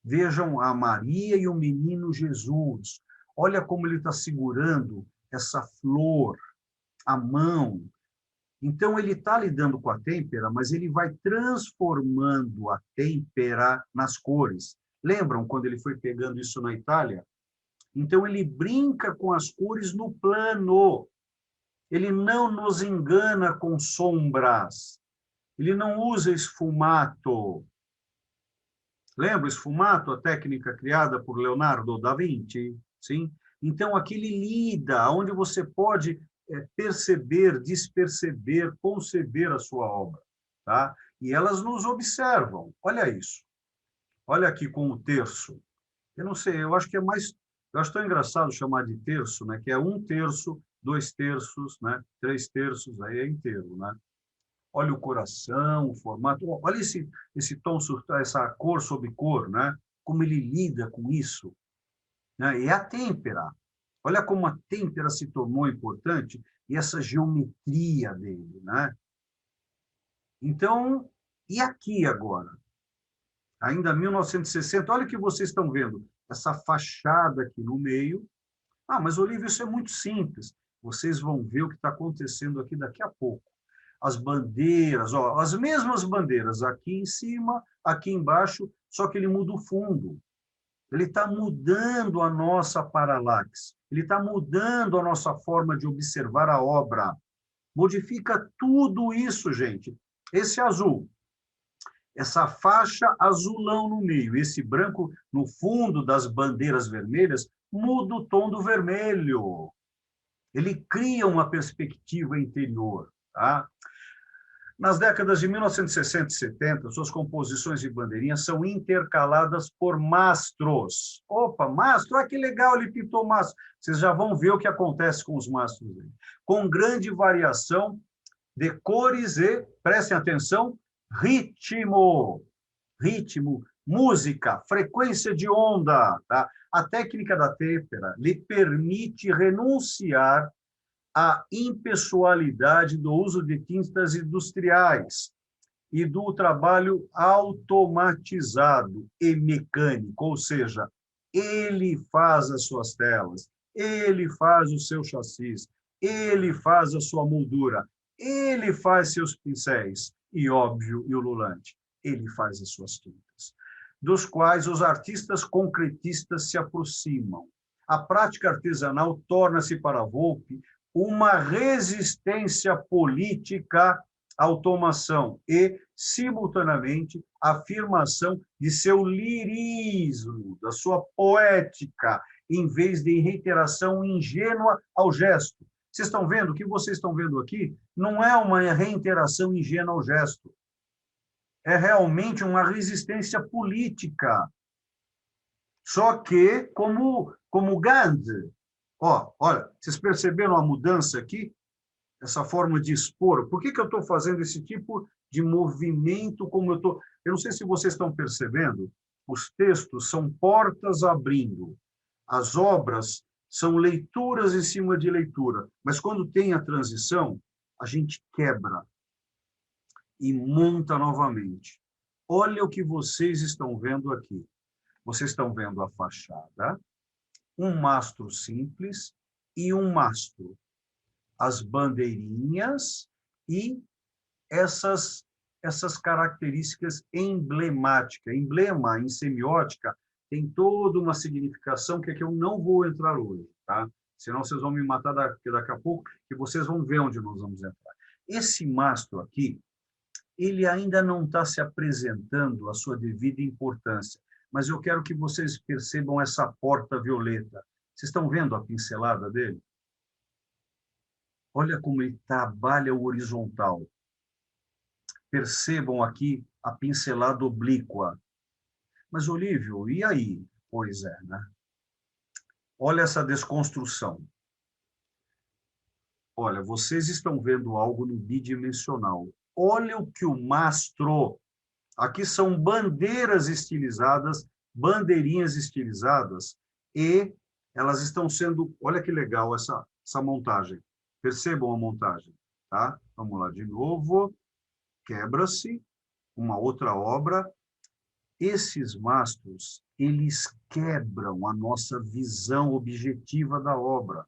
Speaker 1: Vejam a Maria e o menino Jesus. Olha como ele está segurando essa flor, a mão. Então, ele está lidando com a têmpera, mas ele vai transformando a têmpera nas cores. Lembram quando ele foi pegando isso na Itália? Então, ele brinca com as cores no plano. Ele não nos engana com sombras. Ele não usa esfumato. Lembra esfumato, a técnica criada por Leonardo da Vinci? Sim? Então, aqui ele lida, onde você pode perceber, desperceber, conceber a sua obra. Tá? E elas nos observam. Olha isso. Olha aqui com o terço. Eu não sei, eu acho que é mais... Eu acho tão engraçado chamar de terço, né? Que é 1/3, 2/3, né? 3/3, aí é inteiro, né? Olha o coração, o formato. Olha esse tom, essa cor sobre cor, né? Como ele lida com isso. Né? E a têmpera. Olha como a têmpera se tornou importante e essa geometria dele, né? Então, e aqui agora? Ainda 1960, olha o que vocês estão vendo, essa fachada aqui no meio. Ah, mas, Olívio, isso é muito simples. Vocês vão ver o que está acontecendo aqui daqui a pouco. As bandeiras, ó, as mesmas bandeiras, aqui em cima, aqui embaixo, só que ele muda o fundo. Ele está mudando a nossa paralaxe, ele está mudando a nossa forma de observar a obra. Modifica tudo isso, gente. Esse azul, essa faixa azulão no meio, esse branco no fundo das bandeiras vermelhas, muda o tom do vermelho. Ele cria uma perspectiva interior. Tá? Nas décadas de 1960 e 70, suas composições de bandeirinhas são intercaladas por mastros. Opa, mastro, ah, que legal, ele pintou mastro. Vocês já vão ver o que acontece com os mastros dele. Com grande variação de cores e, prestem atenção, ritmo. Ritmo, música, frequência de onda. Tá? A técnica da têmpera lhe permite renunciar à impessoalidade do uso de tintas industriais e do trabalho automatizado e mecânico, ou seja, ele faz as suas telas, ele faz o seu chassis, ele faz a sua moldura, ele faz seus pincéis e, óbvio, e ululante, ele faz as suas tintas, dos quais os artistas concretistas se aproximam. A prática artesanal torna-se para Volpi uma resistência política à automação e, simultaneamente, a afirmação de seu lirismo, da sua poética, em vez de reiteração ingênua ao gesto. Vocês estão vendo? O que vocês estão vendo aqui não é uma reiteração ingênua ao gesto. É realmente uma resistência política. Só que, como Gandhi, ó, olha, vocês perceberam a mudança aqui? Essa forma de expor. Por que eu estou fazendo esse tipo de movimento como eu estou? Eu não sei se vocês estão percebendo, os textos são portas abrindo. As obras são leituras em cima de leitura. Mas quando tem a transição, a gente quebra e monta novamente. Olha o que vocês estão vendo aqui. Vocês estão vendo a fachada, um mastro simples e um mastro. As bandeirinhas e essas características emblemáticas. Emblema, em semiótica, tem toda uma significação que é que eu não vou entrar hoje, tá? Senão vocês vão me matar daqui a pouco, que vocês vão ver onde nós vamos entrar. Esse mastro aqui, ele ainda não está se apresentando a sua devida importância, mas eu quero que vocês percebam essa porta violeta. Vocês estão vendo a pincelada dele? Olha como ele trabalha o horizontal. Percebam aqui a pincelada oblíqua. Mas, Olívio, e aí? Pois é, né? Olha essa desconstrução. Olha, vocês estão vendo algo no bidimensional. Olha o que o mastro... Aqui são bandeiras estilizadas, bandeirinhas estilizadas, e elas estão sendo... Olha que legal essa montagem. Percebam a montagem, tá? Vamos lá de novo. Quebra-se uma outra obra. Esses mastros, eles quebram a nossa visão objetiva da obra.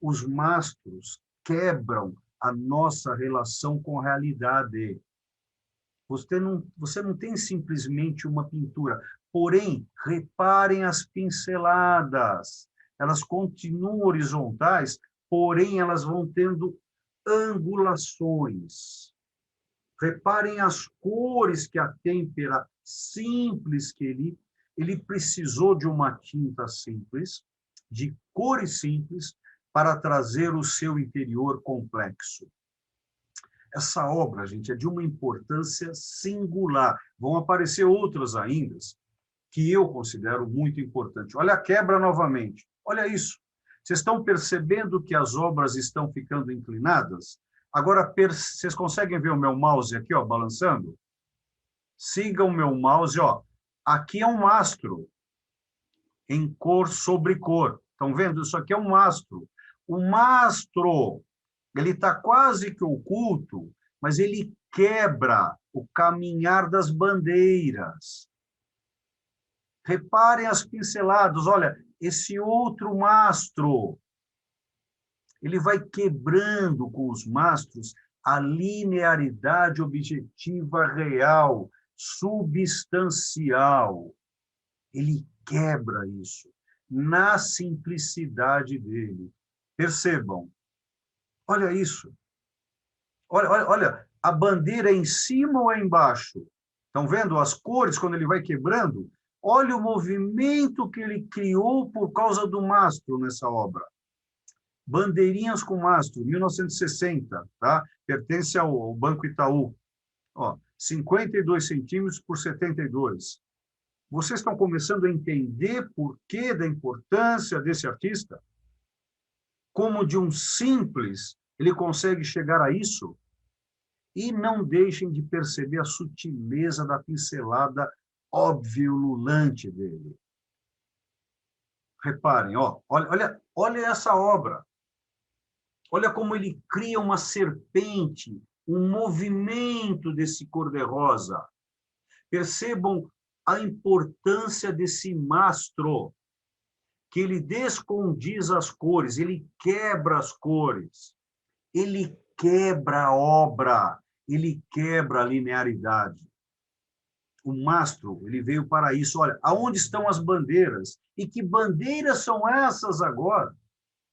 Speaker 1: Os mastros quebram a nossa relação com a realidade. Você não tem simplesmente uma pintura. Porém, reparem as pinceladas. Elas continuam horizontais, porém, elas vão tendo angulações. Reparem as cores que a têmpera simples que ele precisou de uma tinta simples, de cores simples, para trazer o seu interior complexo. Essa obra, gente, é de uma importância singular. Vão aparecer outras ainda, que eu considero muito importantes. Olha a quebra novamente. Olha isso. Vocês estão percebendo que as obras estão ficando inclinadas? Agora, vocês conseguem ver o meu mouse aqui, ó, balançando? Sigam o meu mouse, ó. Aqui é um mastro em cor sobre cor, Estão vendo? Isso aqui é um mastro. O mastro, ele está quase que oculto, mas ele quebra o caminhar das bandeiras. Reparem as pinceladas. Olha, esse outro mastro, ele vai quebrando com os mastros a linearidade objetiva real, substancial. Ele quebra isso na simplicidade dele. Percebam. Olha isso. Olha, a bandeira é em cima ou é embaixo? Estão vendo as cores quando ele vai quebrando? Olha o movimento que ele criou por causa do mastro nessa obra. Bandeirinhas com mastro, 1960, tá? Pertence ao Banco Itaú. Ó, 52 centímetros por 72. Vocês estão começando a entender por que da importância desse artista? Como de um simples ele consegue chegar a isso? E não deixem de perceber a sutileza da pincelada óbvia e ululante dele. Reparem, ó, olha essa obra. Olha como ele cria uma serpente, um movimento desse cor-de-rosa. Percebam a importância desse mastro, que ele descondiz as cores, ele quebra as cores, ele quebra a obra, ele quebra a linearidade. O mastro, ele veio para isso. Olha, aonde estão as bandeiras? E que bandeiras são essas agora?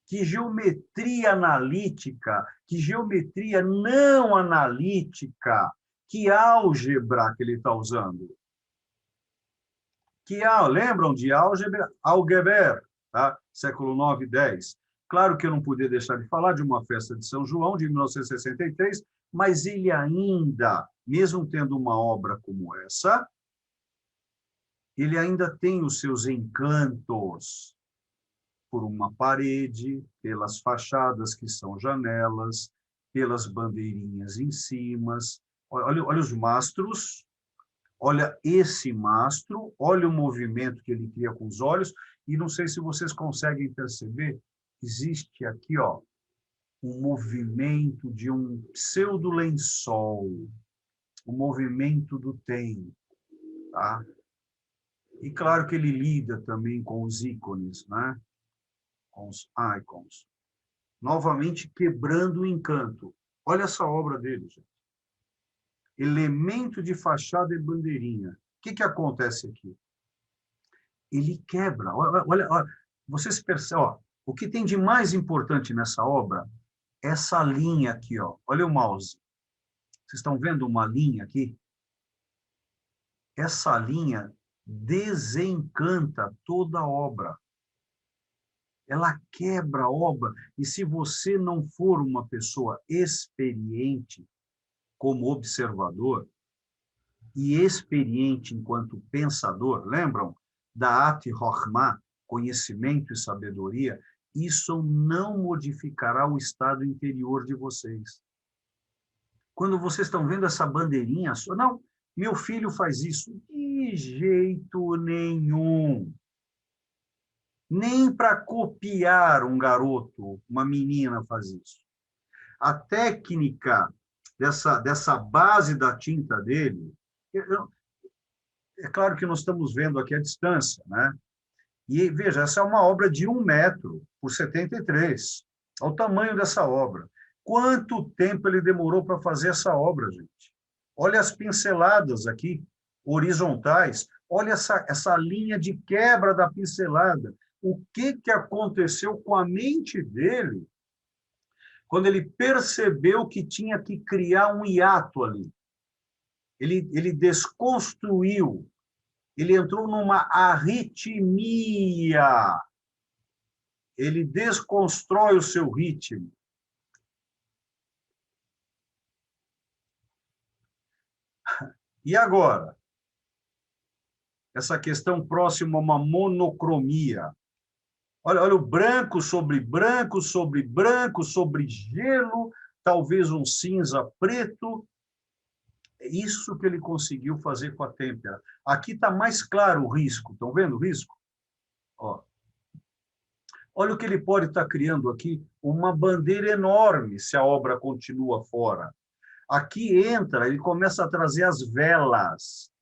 Speaker 1: Que geometria analítica, que geometria não analítica, que álgebra que ele está usando? Lembram de álgebra? Algeber, tá? Século 9 e 10. Claro que eu não podia deixar de falar de uma festa de São João, de 1963, mas ele ainda, mesmo tendo uma obra como essa, ele ainda tem os seus encantos por uma parede, pelas fachadas que são janelas, pelas bandeirinhas em cima. Olha os mastros, olha esse mastro, olha o movimento que ele cria com os olhos, e não sei se vocês conseguem perceber, existe aqui, ó, um movimento de um pseudo-lençol, o movimento do tempo, tá? E claro que ele lida também com os ícones, né? Com os icons. Novamente quebrando o encanto. Olha essa obra dele, gente. Elemento de fachada e bandeirinha. O que acontece aqui? Ele quebra. Olha, vocês percebem, ó, o que tem de mais importante nessa obra? Essa linha aqui, ó. Olha o mouse. Vocês estão vendo uma linha aqui? Essa linha desencanta toda a obra. Ela quebra a obra. E se você não for uma pessoa experiente como observador e experiente enquanto pensador, lembram da At Chokhmah, conhecimento e sabedoria, isso não modificará o estado interior de vocês. Quando vocês estão vendo essa bandeirinha, não, meu filho faz isso, de jeito nenhum. Nem para copiar um garoto, uma menina faz isso. A técnica dessa base da tinta dele, é claro que nós estamos vendo aqui a distância, né? E veja, essa é uma obra de 1 metro por 73. Olha o tamanho dessa obra. Quanto tempo ele demorou para fazer essa obra, gente? Olha as pinceladas aqui, horizontais. Olha essa linha de quebra da pincelada. O que aconteceu com a mente dele quando ele percebeu que tinha que criar um hiato ali? Ele desconstruiu, ele entrou numa arritmia, ele desconstrói o seu ritmo. E agora? Essa questão próxima a uma monocromia. Olha o branco sobre branco, sobre branco, sobre gelo, talvez um cinza preto. É isso que ele conseguiu fazer com a têmpera. Aqui está mais claro o risco. Estão vendo o risco? Ó. Olha o que ele pode estar criando aqui, uma bandeira enorme, se a obra continua fora. Aqui entra, ele começa a trazer as velas.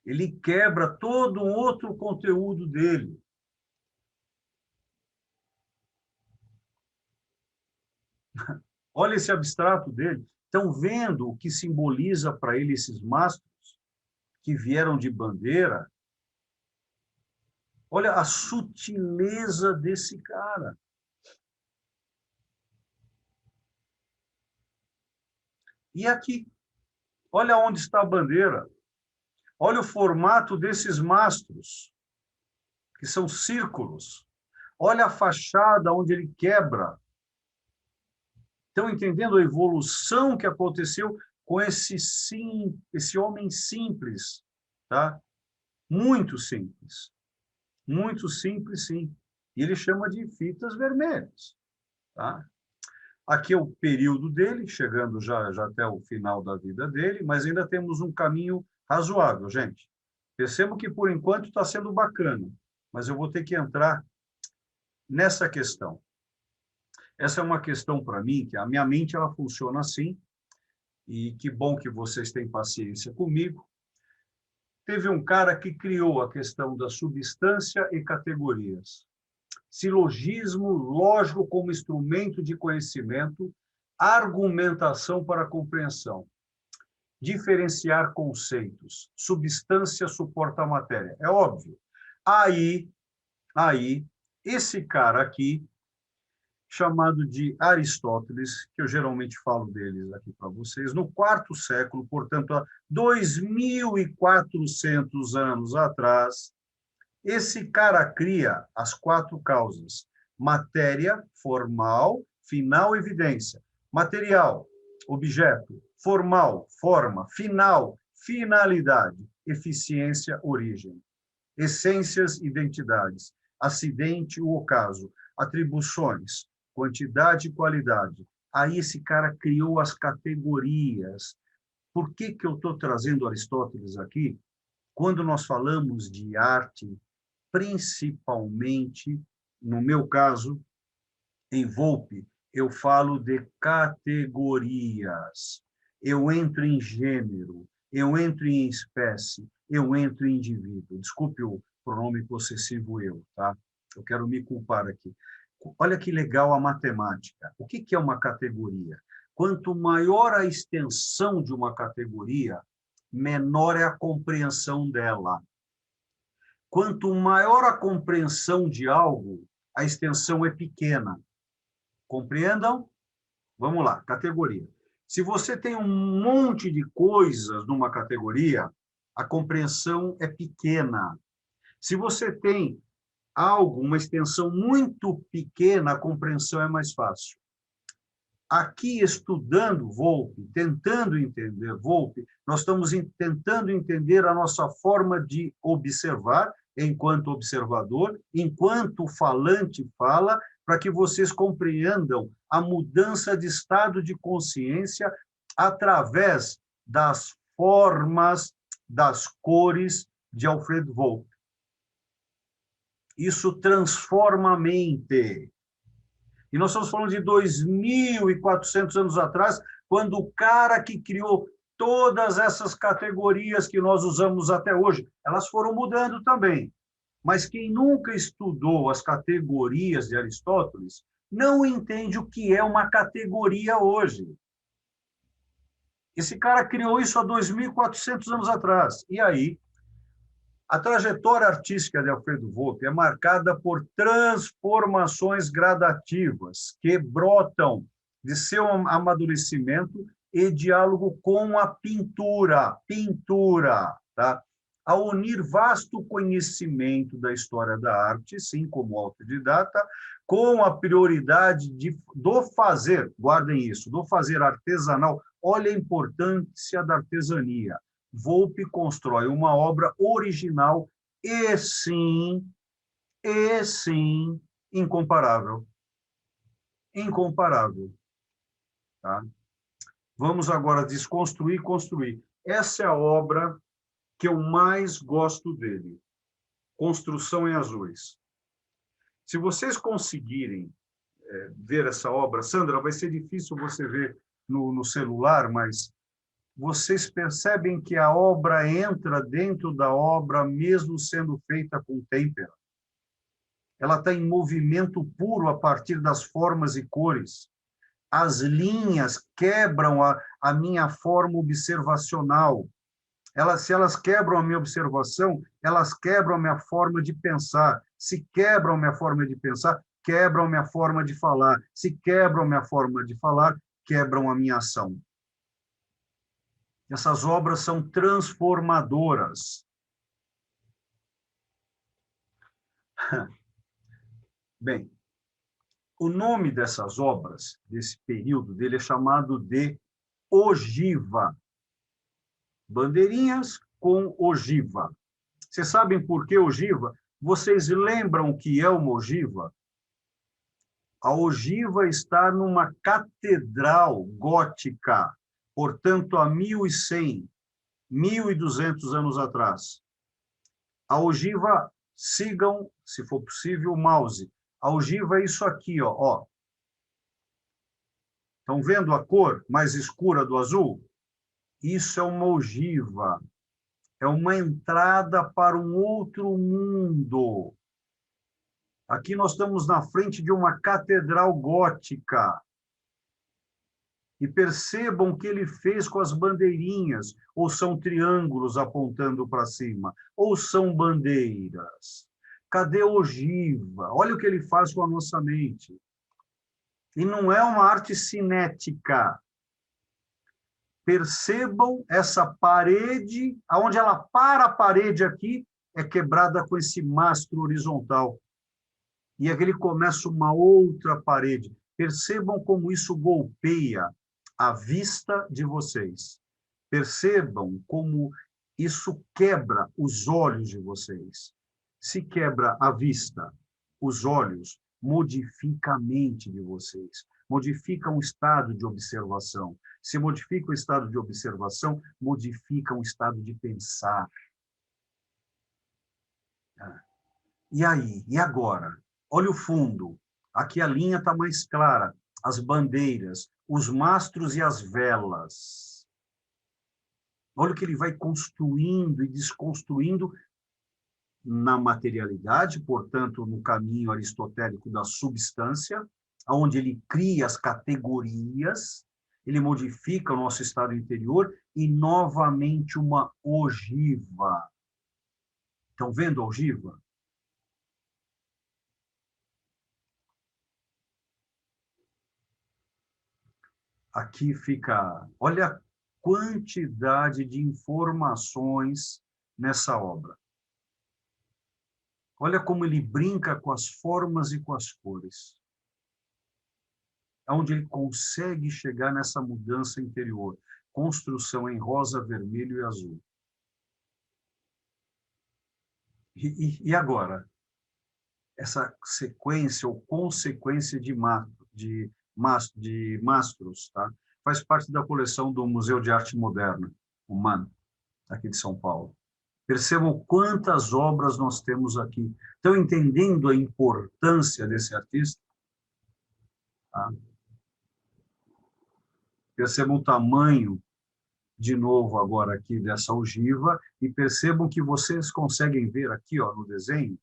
Speaker 1: Ele quebra todo um outro conteúdo dele. Olha esse abstrato dele. Estão vendo o que simboliza para ele esses mastros que vieram de bandeira? Olha a sutileza desse cara. E aqui, olha onde está a bandeira. Olha o formato desses mastros, que são círculos. Olha a fachada onde ele quebra. Estão entendendo a evolução que aconteceu com esse homem simples, tá? Muito simples, sim. E ele chama de fitas vermelhas, tá? Aqui é o período dele, chegando já até o final da vida dele, mas ainda temos um caminho razoável, gente. Percebo que, por enquanto, está sendo bacana, mas eu vou ter que entrar nessa questão. Essa é uma questão para mim, que a minha mente ela funciona assim, e que bom que vocês têm paciência comigo. Teve um cara que criou a questão da substância e categorias. Silogismo lógico como instrumento de conhecimento, argumentação para compreensão. Diferenciar conceitos. Substância suporta a matéria. É óbvio. Aí, esse cara aqui, chamado de Aristóteles, que eu geralmente falo deles aqui para vocês, no quarto século, portanto, há 2.400 anos atrás, esse cara cria as 4 causas: matéria, formal, final, evidência. Material, objeto. Formal, forma. Final, finalidade. Eficiência, origem. Essências, identidades. Acidente, o ocaso. Atribuições, quantidade e qualidade. Aí esse cara criou as categorias. Por que eu estou trazendo Aristóteles aqui? Quando nós falamos de arte, principalmente, no meu caso, em Volpe, eu falo de categorias. Eu entro em gênero, eu entro em espécie, eu entro em indivíduo. Desculpe o pronome possessivo eu, tá? Eu quero me culpar aqui. Olha que legal a matemática. O que é uma categoria? Quanto maior a extensão de uma categoria, menor é a compreensão dela. Quanto maior a compreensão de algo, a extensão é pequena. Compreendam? Vamos lá, categoria. Se você tem um monte de coisas numa categoria, a compreensão é pequena. Se você tem algo, uma extensão muito pequena, a compreensão é mais fácil. Aqui, estudando Volpe, tentando entender Volpe, nós estamos tentando entender a nossa forma de observar, enquanto observador, enquanto o falante fala, para que vocês compreendam a mudança de estado de consciência através das formas, das cores de Alfredo Volpe. Isso transforma a mente. E nós estamos falando de 2.400 anos atrás, quando o cara que criou todas essas categorias que nós usamos até hoje, elas foram mudando também. Mas quem nunca estudou as categorias de Aristóteles não entende o que é uma categoria hoje. Esse cara criou isso há 2.400 anos atrás. E aí, a trajetória artística de Alfredo Volpe é marcada por transformações gradativas que brotam de seu amadurecimento e diálogo com a pintura, tá? Ao unir vasto conhecimento da história da arte, sim, como autodidata, com a prioridade do fazer, guardem isso, do fazer artesanal. Olha a importância da artesania. Volpe constrói uma obra original e sim, incomparável. Incomparável. Tá? Vamos agora desconstruir e construir. Essa é a obra que eu mais gosto dele. Construção em Azuis. Se vocês conseguirem ver essa obra, Sandra, vai ser difícil você ver no celular, mas vocês percebem que a obra entra dentro da obra, mesmo sendo feita com têmpera. Ela está em movimento puro a partir das formas e cores. As linhas quebram a minha forma observacional. Se elas quebram a minha observação, elas quebram a minha forma de pensar. Se quebram a minha forma de pensar, quebram a minha forma de falar. Se quebram a minha forma de falar, quebram a minha ação. Essas obras são transformadoras. Bem, o nome dessas obras, desse período dele, é chamado de ogiva. Bandeirinhas com ogiva. Vocês sabem por que ogiva? Vocês lembram o que é uma ogiva? A ogiva está numa catedral gótica, portanto, há 1100, 1200 anos atrás. A ogiva, sigam, se for possível, o mouse. A ogiva é isso aqui, ó. Estão vendo a cor mais escura do azul? Isso é uma ogiva. É uma entrada para um outro mundo. Aqui nós estamos na frente de uma catedral gótica. E percebam o que ele fez com as bandeirinhas. Ou são triângulos apontando para cima, ou são bandeiras. Cadê a ogiva? Olha o que ele faz com a nossa mente. E não é uma arte cinética. Percebam essa parede, aonde ela para a parede aqui, é quebrada com esse mastro horizontal. E aqui ele começa uma outra parede. Percebam como isso golpeia a vista de vocês. Percebam como isso quebra os olhos de vocês. Se quebra a vista, os olhos, modifica a mente de vocês. Modifica um estado de observação. Se modifica o estado de observação, modifica um estado de pensar. E aí? E agora? Olha o fundo. Aqui a linha está mais clara. As bandeiras, os mastros e as velas. Olha o que ele vai construindo e desconstruindo na materialidade, portanto, no caminho aristotélico da substância, onde ele cria as categorias, ele modifica o nosso estado interior e, novamente, uma ogiva. Estão vendo a ogiva? Aqui fica... Olha a quantidade de informações nessa obra. Olha como ele brinca com as formas e com as cores. Onde ele consegue chegar nessa mudança interior. Construção em rosa, vermelho e azul. E agora? Essa sequência ou consequência de mastros, tá? Faz parte da coleção do Museu de Arte Moderna, o MAN, aqui de São Paulo. Percebam quantas obras nós temos aqui. Estão entendendo a importância desse artista? Tá? Percebam o tamanho, de novo agora aqui, dessa ogiva, e percebam que vocês conseguem ver aqui, ó, no desenho,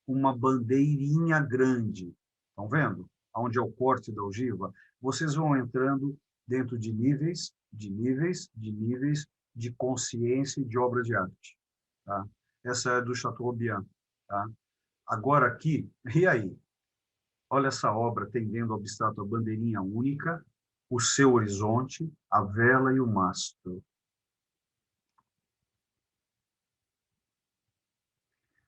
Speaker 1: uma bandeirinha grande. Estão vendo? Onde é o corte da ogiva? Vocês vão entrando dentro de níveis, de níveis, de níveis de consciência e de obra de arte. Tá? Essa é do Chateaubriand. Tá? Agora aqui, e aí? Olha essa obra tendendo ao abstrato, a bandeirinha única, o seu horizonte, a vela e o mastro.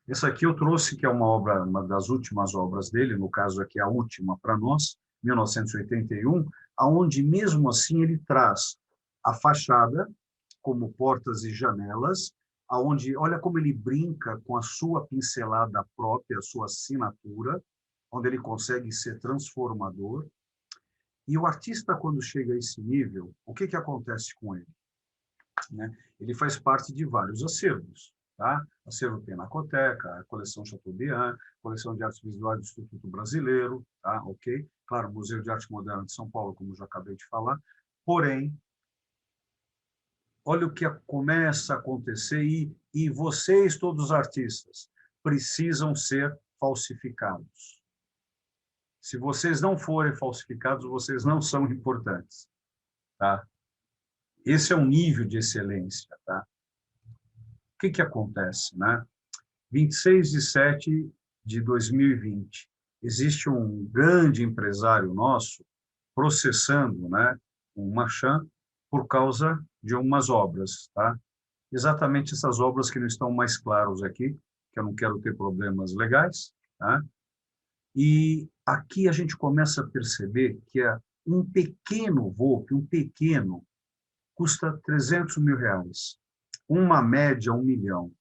Speaker 1: Essa aqui eu trouxe, que é uma das últimas obras dele, no caso aqui a última para nós, 1981, aonde mesmo assim ele traz a fachada como portas e janelas, aonde olha como ele brinca com a sua pincelada própria, a sua assinatura, onde ele consegue ser transformador. E o artista, quando chega a esse nível, o que acontece com ele? Né? Ele faz parte de vários acervos. tá? Acervo Pinacoteca, a coleção Chateaubriand, coleção de artes visuais do Instituto Brasileiro, tá? Ok? Claro, Museu de Arte Moderna de São Paulo, como já acabei de falar. Porém, olha o que começa a acontecer e vocês, todos os artistas, precisam ser falsificados. Se vocês não forem falsificados, vocês não são importantes, tá? Esse é um nível de excelência, tá? O que acontece, né? 26/7/2020, existe um grande empresário nosso processando, né, o Marchand por causa de umas obras, tá? Exatamente essas obras que não estão mais claras aqui, que eu não quero ter problemas legais, tá? E aqui a gente começa a perceber que um pequeno Volpe, um pequeno, custa R$ 300.000, uma média, 1 milhão.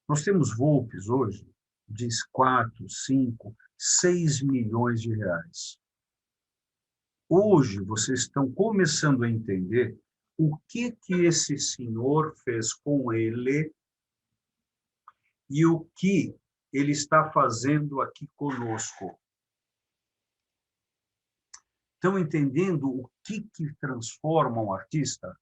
Speaker 1: Nós temos Volpes hoje de 4, 5, 6 milhões de reais. Hoje, vocês estão começando a entender o que esse senhor fez com ele e o que ele está fazendo aqui conosco. Estão entendendo o que transforma um artista?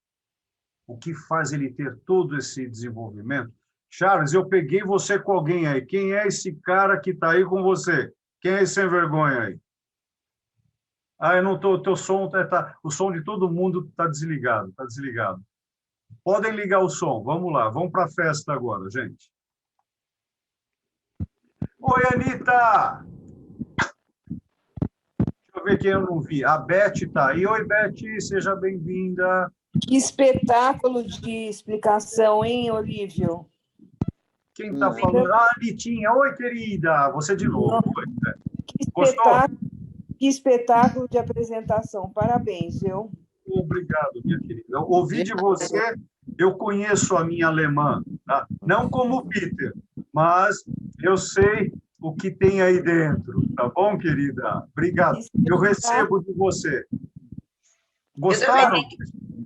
Speaker 1: O que faz ele ter todo esse desenvolvimento? Charles, eu peguei você com alguém aí. Quem é esse cara que está aí com você? Quem é esse sem vergonha aí? Ah, eu não estou, o teu som o som de todo mundo está desligado, está desligado. Podem ligar o som, vamos lá, vamos para a festa agora, gente. Oi, Anitta! Deixa eu ver quem eu não vi. A Beth está aí. Oi, Beth, seja bem-vinda.
Speaker 3: Que espetáculo de explicação, hein, Olívio?
Speaker 1: Quem está falando? Ah, Anitinha. Oi, querida. Você de novo. Oi,
Speaker 3: que espetáculo de apresentação. Parabéns, viu?
Speaker 1: Obrigado, minha querida. Eu ouvi de você, eu conheço a minha alemã, tá? Não como o Peter, mas eu sei o que tem aí dentro, tá bom, querida? Obrigado. Eu recebo de você. Gostaram?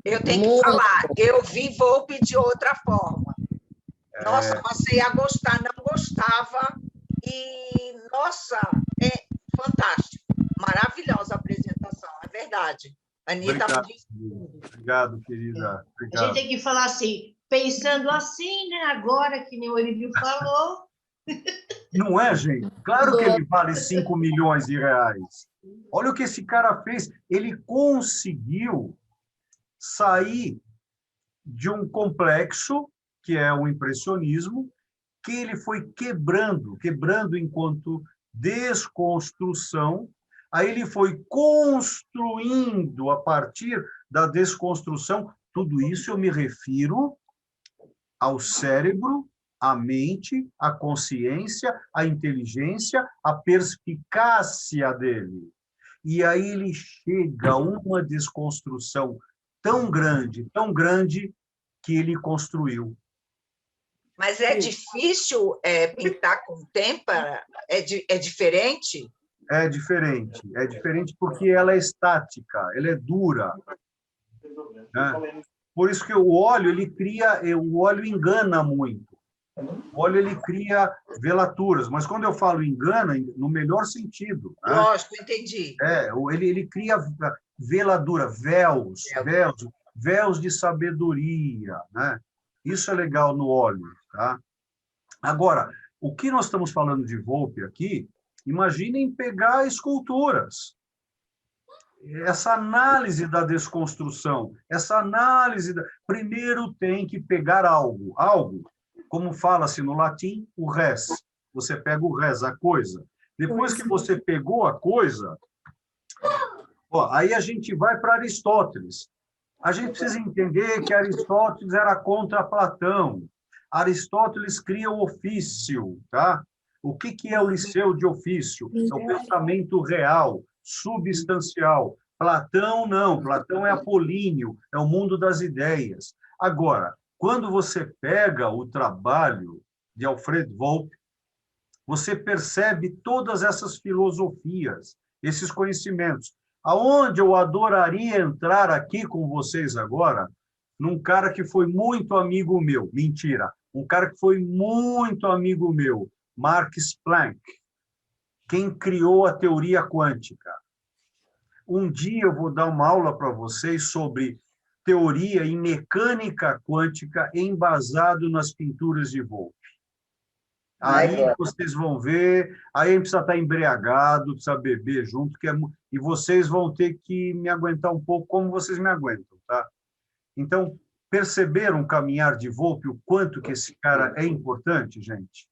Speaker 4: Eu tenho que falar, eu vi Volpe de outra forma. Nossa, você ia gostar, não gostava, e, nossa, é fantástico. Maravilhosa a apresentação, é verdade. Anitta,
Speaker 1: obrigado, querida. Obrigado.
Speaker 5: A gente tem que falar assim, pensando assim, né? Agora, que nem o Olívio falou.
Speaker 1: Não é, gente? Claro que ele vale 5 milhões de reais. Olha o que esse cara fez. Ele conseguiu sair de um complexo, que é o impressionismo, que ele foi quebrando enquanto desconstrução. Aí ele foi construindo a partir da desconstrução. Tudo isso eu me refiro ao cérebro, à mente, à consciência, à inteligência, à perspicácia dele. E aí ele chega a uma desconstrução tão grande, que ele construiu.
Speaker 4: Mas é difícil pintar com têmpera? É diferente?
Speaker 1: É diferente porque ela é estática, ela é dura. Né? Por isso que o óleo engana muito. O óleo ele cria velaturas, mas quando eu falo engana, no melhor sentido. Né?
Speaker 4: Lógico, entendi.
Speaker 1: Ele cria veladura, véus de sabedoria. Né? Isso é legal no óleo. Tá? Agora, o que nós estamos falando de Volpe aqui, imaginem pegar esculturas. Essa análise da desconstrução, primeiro tem que pegar algo, como fala-se no latim, o res. Você pega o res, a coisa. Depois que você pegou a coisa, aí a gente vai para Aristóteles. A gente precisa entender que Aristóteles era contra Platão. Aristóteles cria o ofício, tá? O que é o liceu de ofício? É o pensamento real, substancial. Platão, não. Platão é apolíneo, é o mundo das ideias. Agora, quando você pega o trabalho de Alfred Volpe, você percebe todas essas filosofias, esses conhecimentos. Aonde eu adoraria entrar aqui com vocês agora, num cara que foi muito amigo meu. Mentira, um cara que foi muito amigo meu, Max Planck, quem criou a teoria quântica. Um dia eu vou dar uma aula para vocês sobre teoria e mecânica quântica embasado nas pinturas de Volpe. Aí vocês vão ver, aí a gente precisa estar embriagado, precisa beber junto, e vocês vão ter que me aguentar um pouco como vocês me aguentam, tá? Então, perceberam o caminhar de Volpe, o quanto que esse cara é importante, gente?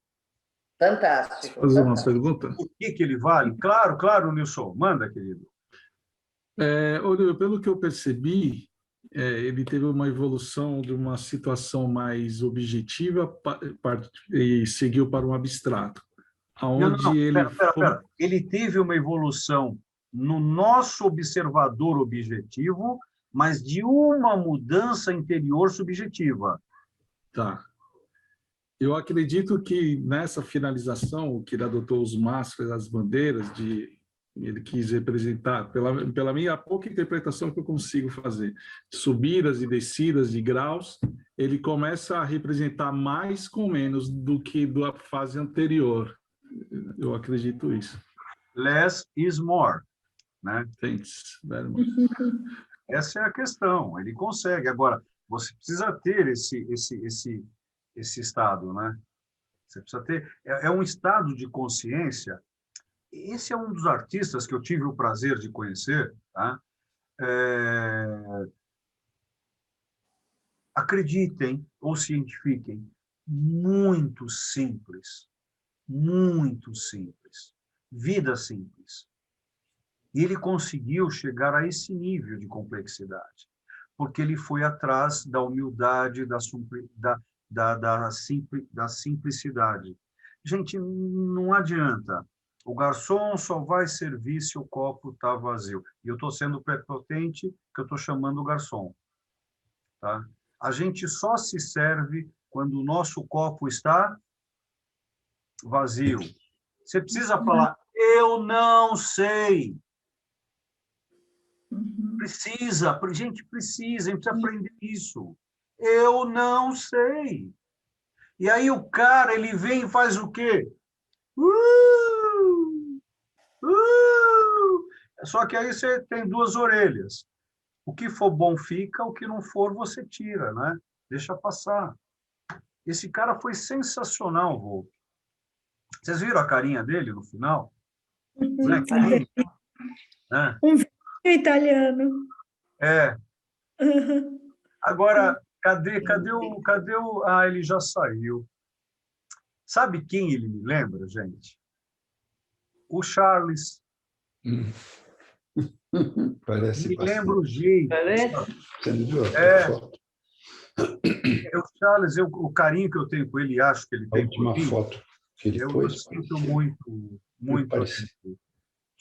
Speaker 2: Fantástico.
Speaker 6: Fazer uma
Speaker 2: fantástico.
Speaker 6: pergunta?
Speaker 1: O que ele vale? Claro, claro, Nilson. Manda, querido.
Speaker 6: Olha, pelo que eu percebi, ele teve uma evolução de uma situação mais objetiva e seguiu para um abstrato, aonde ele
Speaker 1: Pera. Ele teve uma evolução no nosso observador objetivo, mas de uma mudança interior subjetiva.
Speaker 6: Tá. Eu acredito que nessa finalização, o que ele adotou os mastros, as bandeiras, ele quis representar, pela minha pouca interpretação que eu consigo fazer, subidas e descidas de graus, ele começa a representar mais com menos do que da fase anterior. Eu acredito isso.
Speaker 1: Less is more, né?
Speaker 6: Thanks very much.
Speaker 1: Essa é a questão. Ele consegue. Agora, você precisa ter esse estado, né? Você precisa ter. É um estado de consciência. Esse é um dos artistas que eu tive o prazer de conhecer, tá? Acreditem ou cientifiquem, muito simples, vida simples. E ele conseguiu chegar a esse nível de complexidade, porque ele foi atrás da humildade, da simplicidade. Gente, não adianta. O garçom só vai servir se o copo está vazio. E eu estou sendo prepotente, que eu estou chamando o garçom. Tá? A gente só se serve quando o nosso copo está vazio. Você precisa falar, eu não sei. Precisa, gente precisa aprender isso. Eu não sei. E aí o cara, ele vem e faz o quê? Só que aí você tem duas orelhas. O que for bom fica, o que não for você tira, né? Deixa passar. Esse cara foi sensacional, Volpe. Vocês viram a carinha dele no final? Né?
Speaker 7: Um vinho italiano.
Speaker 1: Agora, cadê o... Ah, ele já saiu. Sabe quem ele me lembra, gente? O Charles.
Speaker 8: Parece
Speaker 1: me
Speaker 8: bastante.
Speaker 1: lembra o jeito.
Speaker 2: Parece?
Speaker 8: Você me viu?
Speaker 1: O Charles, o carinho que eu tenho com ele, acho que ele
Speaker 8: A
Speaker 1: tem
Speaker 8: última
Speaker 1: por mim,
Speaker 8: foto que ele
Speaker 1: eu
Speaker 8: pôs.
Speaker 1: sinto muito.
Speaker 8: parecido.
Speaker 1: Deixa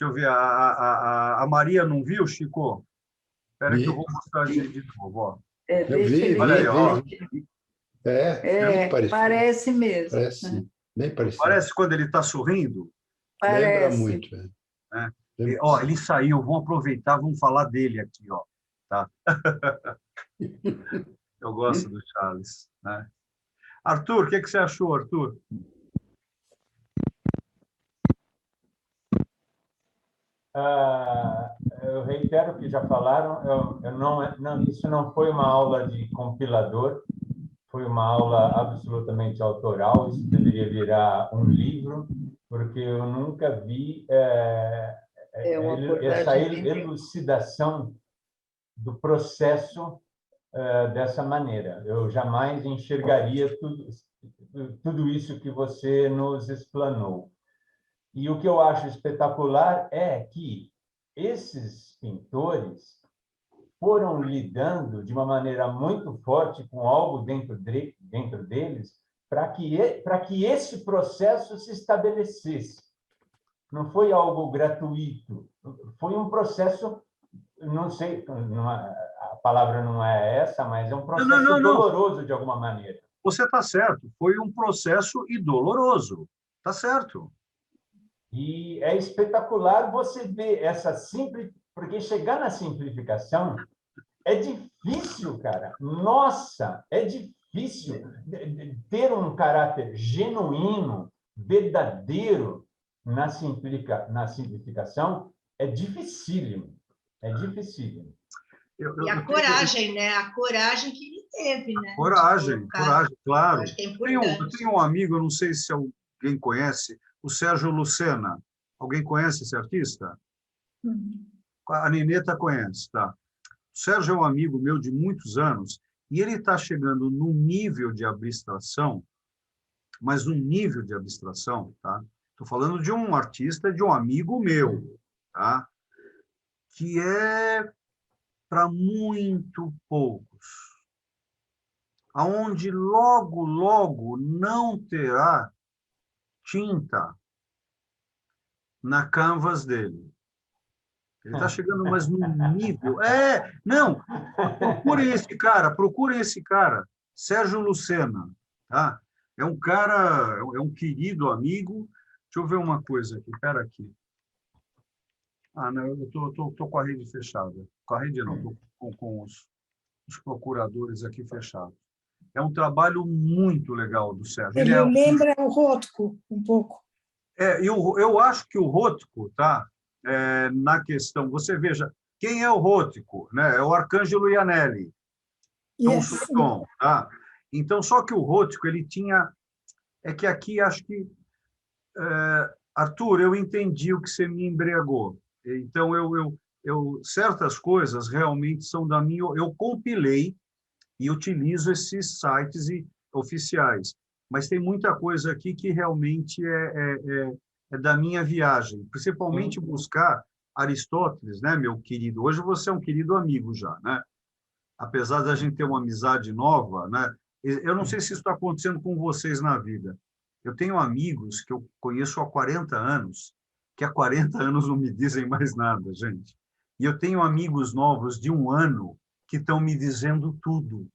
Speaker 1: eu ver, a Maria não viu, Chico? Espera que
Speaker 8: Vi.
Speaker 1: eu vou mostrar de novo. Ó.
Speaker 8: Eu vi,
Speaker 1: Olha aí, ó.
Speaker 8: bem parecido.
Speaker 7: Parece mesmo.
Speaker 8: Parece, bem parecido.
Speaker 1: Parece quando ele está sorrindo?
Speaker 8: Lembra
Speaker 7: Parece.
Speaker 8: muito.
Speaker 1: Ó, ele saiu, vamos aproveitar, vamos falar dele aqui, ó. Tá? Eu gosto do Charles, né? Arthur, o que você achou, Arthur?
Speaker 9: Eu reitero o que já falaram, isso não foi uma aula de compilador, foi uma aula absolutamente autoral, isso deveria virar um livro, porque eu nunca vi essa elucidação do processo dessa maneira. Eu jamais enxergaria tudo isso que você nos explanou. E o que eu acho espetacular é que esses pintores foram lidando de uma maneira muito forte com algo dentro deles para que esse processo se estabelecesse. Não foi algo gratuito, foi um processo, não sei, a palavra não é essa, mas é um processo doloroso de alguma maneira.
Speaker 1: Você está certo, foi um processo e doloroso, está certo.
Speaker 9: E é espetacular você ver essa porque chegar na simplificação é difícil, cara. Nossa, é difícil. difícil ter um caráter genuíno, verdadeiro na simplificação, é dificílimo. É dificílimo.
Speaker 5: E a coragem, né? A coragem que ele teve, né?
Speaker 1: Coragem, claro.
Speaker 5: Acho que é
Speaker 1: Eu
Speaker 5: importante.
Speaker 1: tenho um amigo, eu não sei se alguém conhece, o Sérgio Lucena. Alguém conhece esse artista? A Nineta conhece, tá? O Sérgio é um amigo meu de muitos anos e ele está chegando num nível de abstração, mas um nível de abstração, tá? Estou falando de um artista, de um amigo meu, tá? Que é para muito poucos, aonde logo, logo não terá tinta na canvas dele. Ele está chegando mais num nível. Não, procurem esse cara, Sérgio Lucena, tá? É um cara, é um querido amigo. Deixa eu ver uma coisa aqui, espera aqui. Não, eu tô com a rede fechada. Com a rede não, estou com os procuradores aqui fechados. É um trabalho muito legal do Sérgio.
Speaker 7: Ele lembra o Rothko um pouco.
Speaker 1: Eu acho que o Rothko, tá? Na questão, você veja, quem é o Rothko? Né? É o Arcângelo Iannelli, Tom, tá? Então, só que o Rothko, ele tinha... É que aqui, acho que... Arthur, eu entendi o que você me embriagou. Então, certas coisas realmente são da minha... Eu compilei e utilizo esses sites oficiais, mas tem muita coisa aqui que realmente é da minha viagem, principalmente buscar Aristóteles, né, meu querido? Hoje você é um querido amigo já, né? Apesar da gente ter uma amizade nova, né? Eu não sei se isso está acontecendo com vocês na vida. Eu tenho amigos que eu conheço há 40 anos, que há 40 anos não me dizem mais nada, gente. E eu tenho amigos novos de 1 ano que estão me dizendo tudo,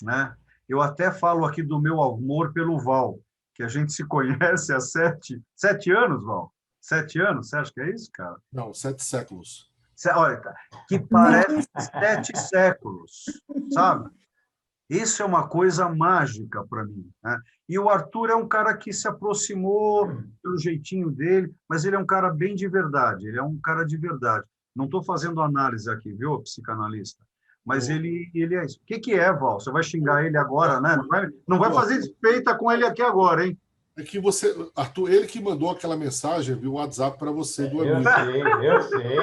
Speaker 1: né? Eu até falo aqui do meu amor pelo Val, que a gente se conhece há 7 anos, Val. 7 anos, você acha que é isso, cara?
Speaker 10: Não, 7 séculos.
Speaker 1: Olha, que parece 7 séculos, sabe? Isso é uma coisa mágica para mim, né? E o Arthur é um cara que se aproximou pelo jeitinho dele, mas ele é um cara bem de verdade, ele é um cara de verdade. Não estou fazendo análise aqui, viu, psicanalista? Mas ele é isso. O que é, Val? Você vai xingar ele agora, né? Não vai fazer despeita com ele aqui agora, hein?
Speaker 10: É que você, Arthur, ele que mandou aquela mensagem, viu, o WhatsApp para você do amigo.
Speaker 9: Eu sei.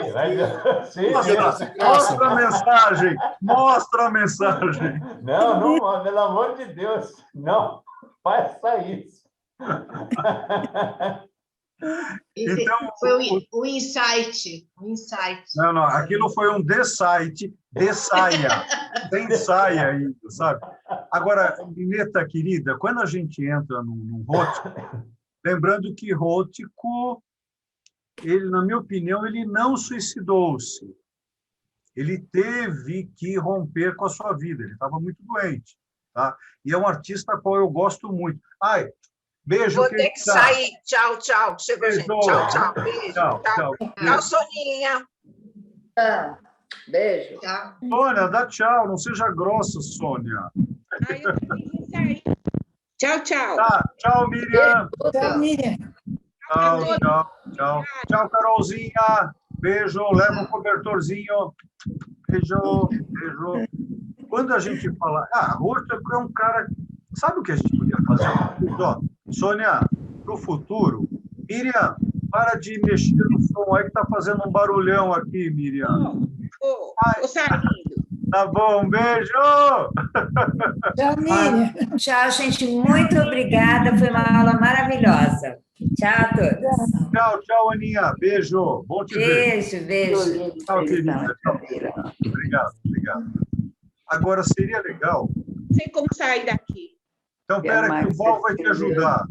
Speaker 1: Mostra a mensagem! Mostra a mensagem!
Speaker 9: Não, pelo amor de Deus, não faça isso.
Speaker 1: Então,
Speaker 5: foi o insight.
Speaker 1: Não, aquilo foi um de-site, de-saia, sem saia ainda, sabe? Agora, Nineta querida, quando a gente entra num Rothko, lembrando que Rothko, ele, na minha opinião, ele não suicidou-se. Ele teve que romper com a sua vida, ele estava muito doente, tá? E é um artista a qual eu gosto muito. Beijo.
Speaker 4: Vou ter que sair. Tchau. Chegou, gente. Tchau. Beijo. Tchau, Soninha.
Speaker 2: Beijo.
Speaker 5: Tchau.
Speaker 1: Sônia, dá tchau. Não seja grossa, Sônia.
Speaker 11: Eu preciso sair. Tchau.
Speaker 1: Tá, tchau, Miriam.
Speaker 7: Tchau, Miriam.
Speaker 1: Tchau, Carolzinha. Beijo. Leva um cobertorzinho. Beijo. Quando a gente fala... Rothko é um cara... Sabe o que a gente podia fazer? Sônia, para o futuro, Miriam, para de mexer no som aí que está fazendo um barulhão aqui, Miriam.
Speaker 11: Saindo.
Speaker 1: Tá bom, beijo!
Speaker 7: Tchau, Miriam.
Speaker 12: Tchau, gente. Muito obrigada. Foi uma aula maravilhosa. Tchau a todos.
Speaker 1: Tchau, Aninha. Beijo. Bom te ver.
Speaker 12: Beijo.
Speaker 1: Tchau, querida. Tchau. Obrigado. Agora, seria legal...
Speaker 11: Não sei como sair daqui.
Speaker 1: Então, espera que o Val vai te ajudar.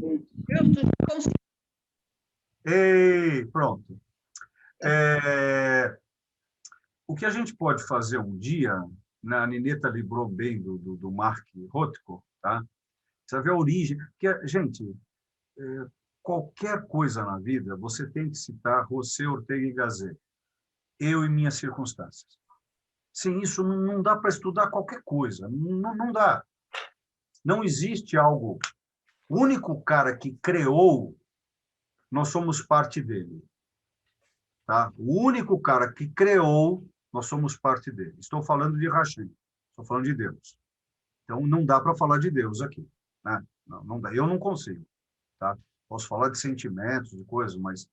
Speaker 1: Pronto. O que a gente pode fazer um dia, né? A Nineta lembrou bem do Mark Rothko, tá? Você vai ver a origem. Porque, gente, qualquer coisa na vida, você tem que citar José Ortega y Gasset. Eu e minhas circunstâncias. Sem isso, não dá para estudar qualquer coisa. Não dá. Não existe algo. O único cara que criou, nós somos parte dele. Tá? O único cara que criou, nós somos parte dele. Estou falando de Hashem, estou falando de Deus. Então, não dá para falar de Deus aqui. Né? Não dá. Eu não consigo. Tá? Posso falar de sentimentos, de coisas, mas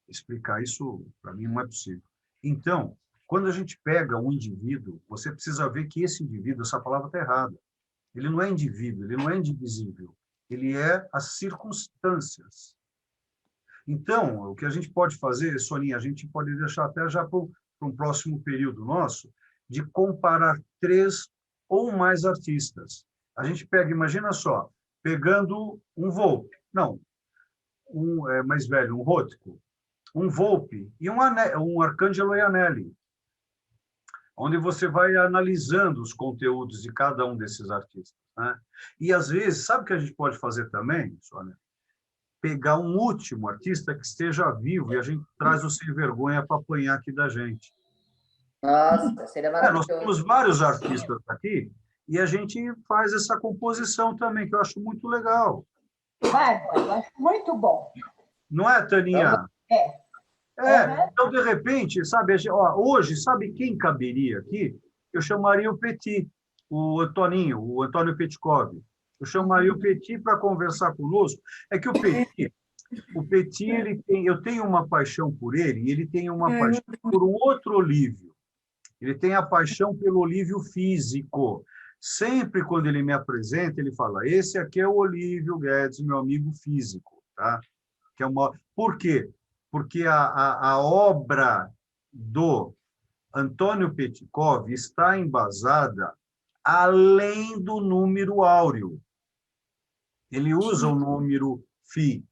Speaker 1: explicar isso, para mim, não é possível. Então, quando a gente pega um indivíduo, você precisa ver que esse indivíduo, essa palavra está errada. Ele não é indivíduo, ele não é indivisível. Ele é as circunstâncias. Então, o que a gente pode fazer, Soninha, a gente pode deixar até já para um próximo período nosso, de comparar 3 ou mais artistas. A gente pega, imagina só, pegando um Volpe, não, um mais velho, um Rothko, um Volpe e um Arcangelo Iannelli, onde você vai analisando os conteúdos de cada um desses artistas. Né? E, às vezes, sabe o que a gente pode fazer também, Sônia? Pegar um último artista que esteja vivo e a gente traz o sem vergonha para apanhar aqui da gente.
Speaker 2: Nossa, seria maravilhoso.
Speaker 1: Nós temos vários artistas aqui e a gente faz essa composição também, que eu acho muito legal.
Speaker 13: Eu acho muito bom.
Speaker 1: Não é, Taninha? Então, de repente, sabe, hoje, sabe quem caberia aqui? Eu chamaria o Petit, o Antônio Petkov. Eu chamaria o Petit para conversar conosco. É que o Petit, eu tenho uma paixão por ele, e ele tem uma paixão por um outro Olívio. Ele tem a paixão pelo Olívio físico. Sempre quando ele me apresenta, ele fala, esse aqui é o Olívio Guedes, meu amigo físico. Tá? Que é Por quê? Porque a obra do Antônio Petkov está embasada além do número áureo. Ele usa o número φ,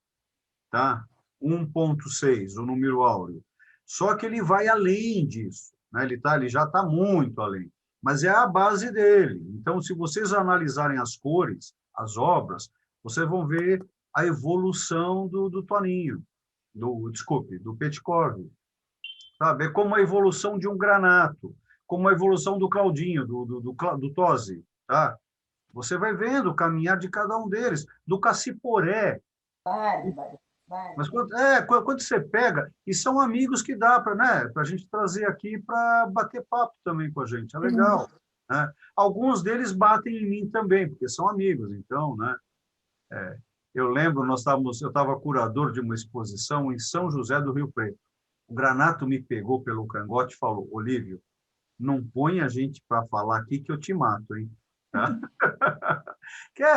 Speaker 1: tá? 1.6, o número áureo. Só que ele vai além disso. Né? Ele já está muito além. Mas é a base dele. Então, se vocês analisarem as cores, as obras, vocês vão ver a evolução do Toninho. Do Petkov. Sabe? É como a evolução de um Granato, como a evolução do Claudinho, do Tosi. Tá? Você vai vendo o caminhar de cada um deles, do Cassiporé. Mas quando você pega, e são amigos que dá para a gente trazer aqui para bater papo também com a gente, é legal. Né? Alguns deles batem em mim também, porque são amigos, então, né? Eu lembro, eu estava curador de uma exposição em São José do Rio Preto. O Granato me pegou pelo cangote e falou, Olívio, não põe a gente para falar aqui que eu te mato, hein? Tá?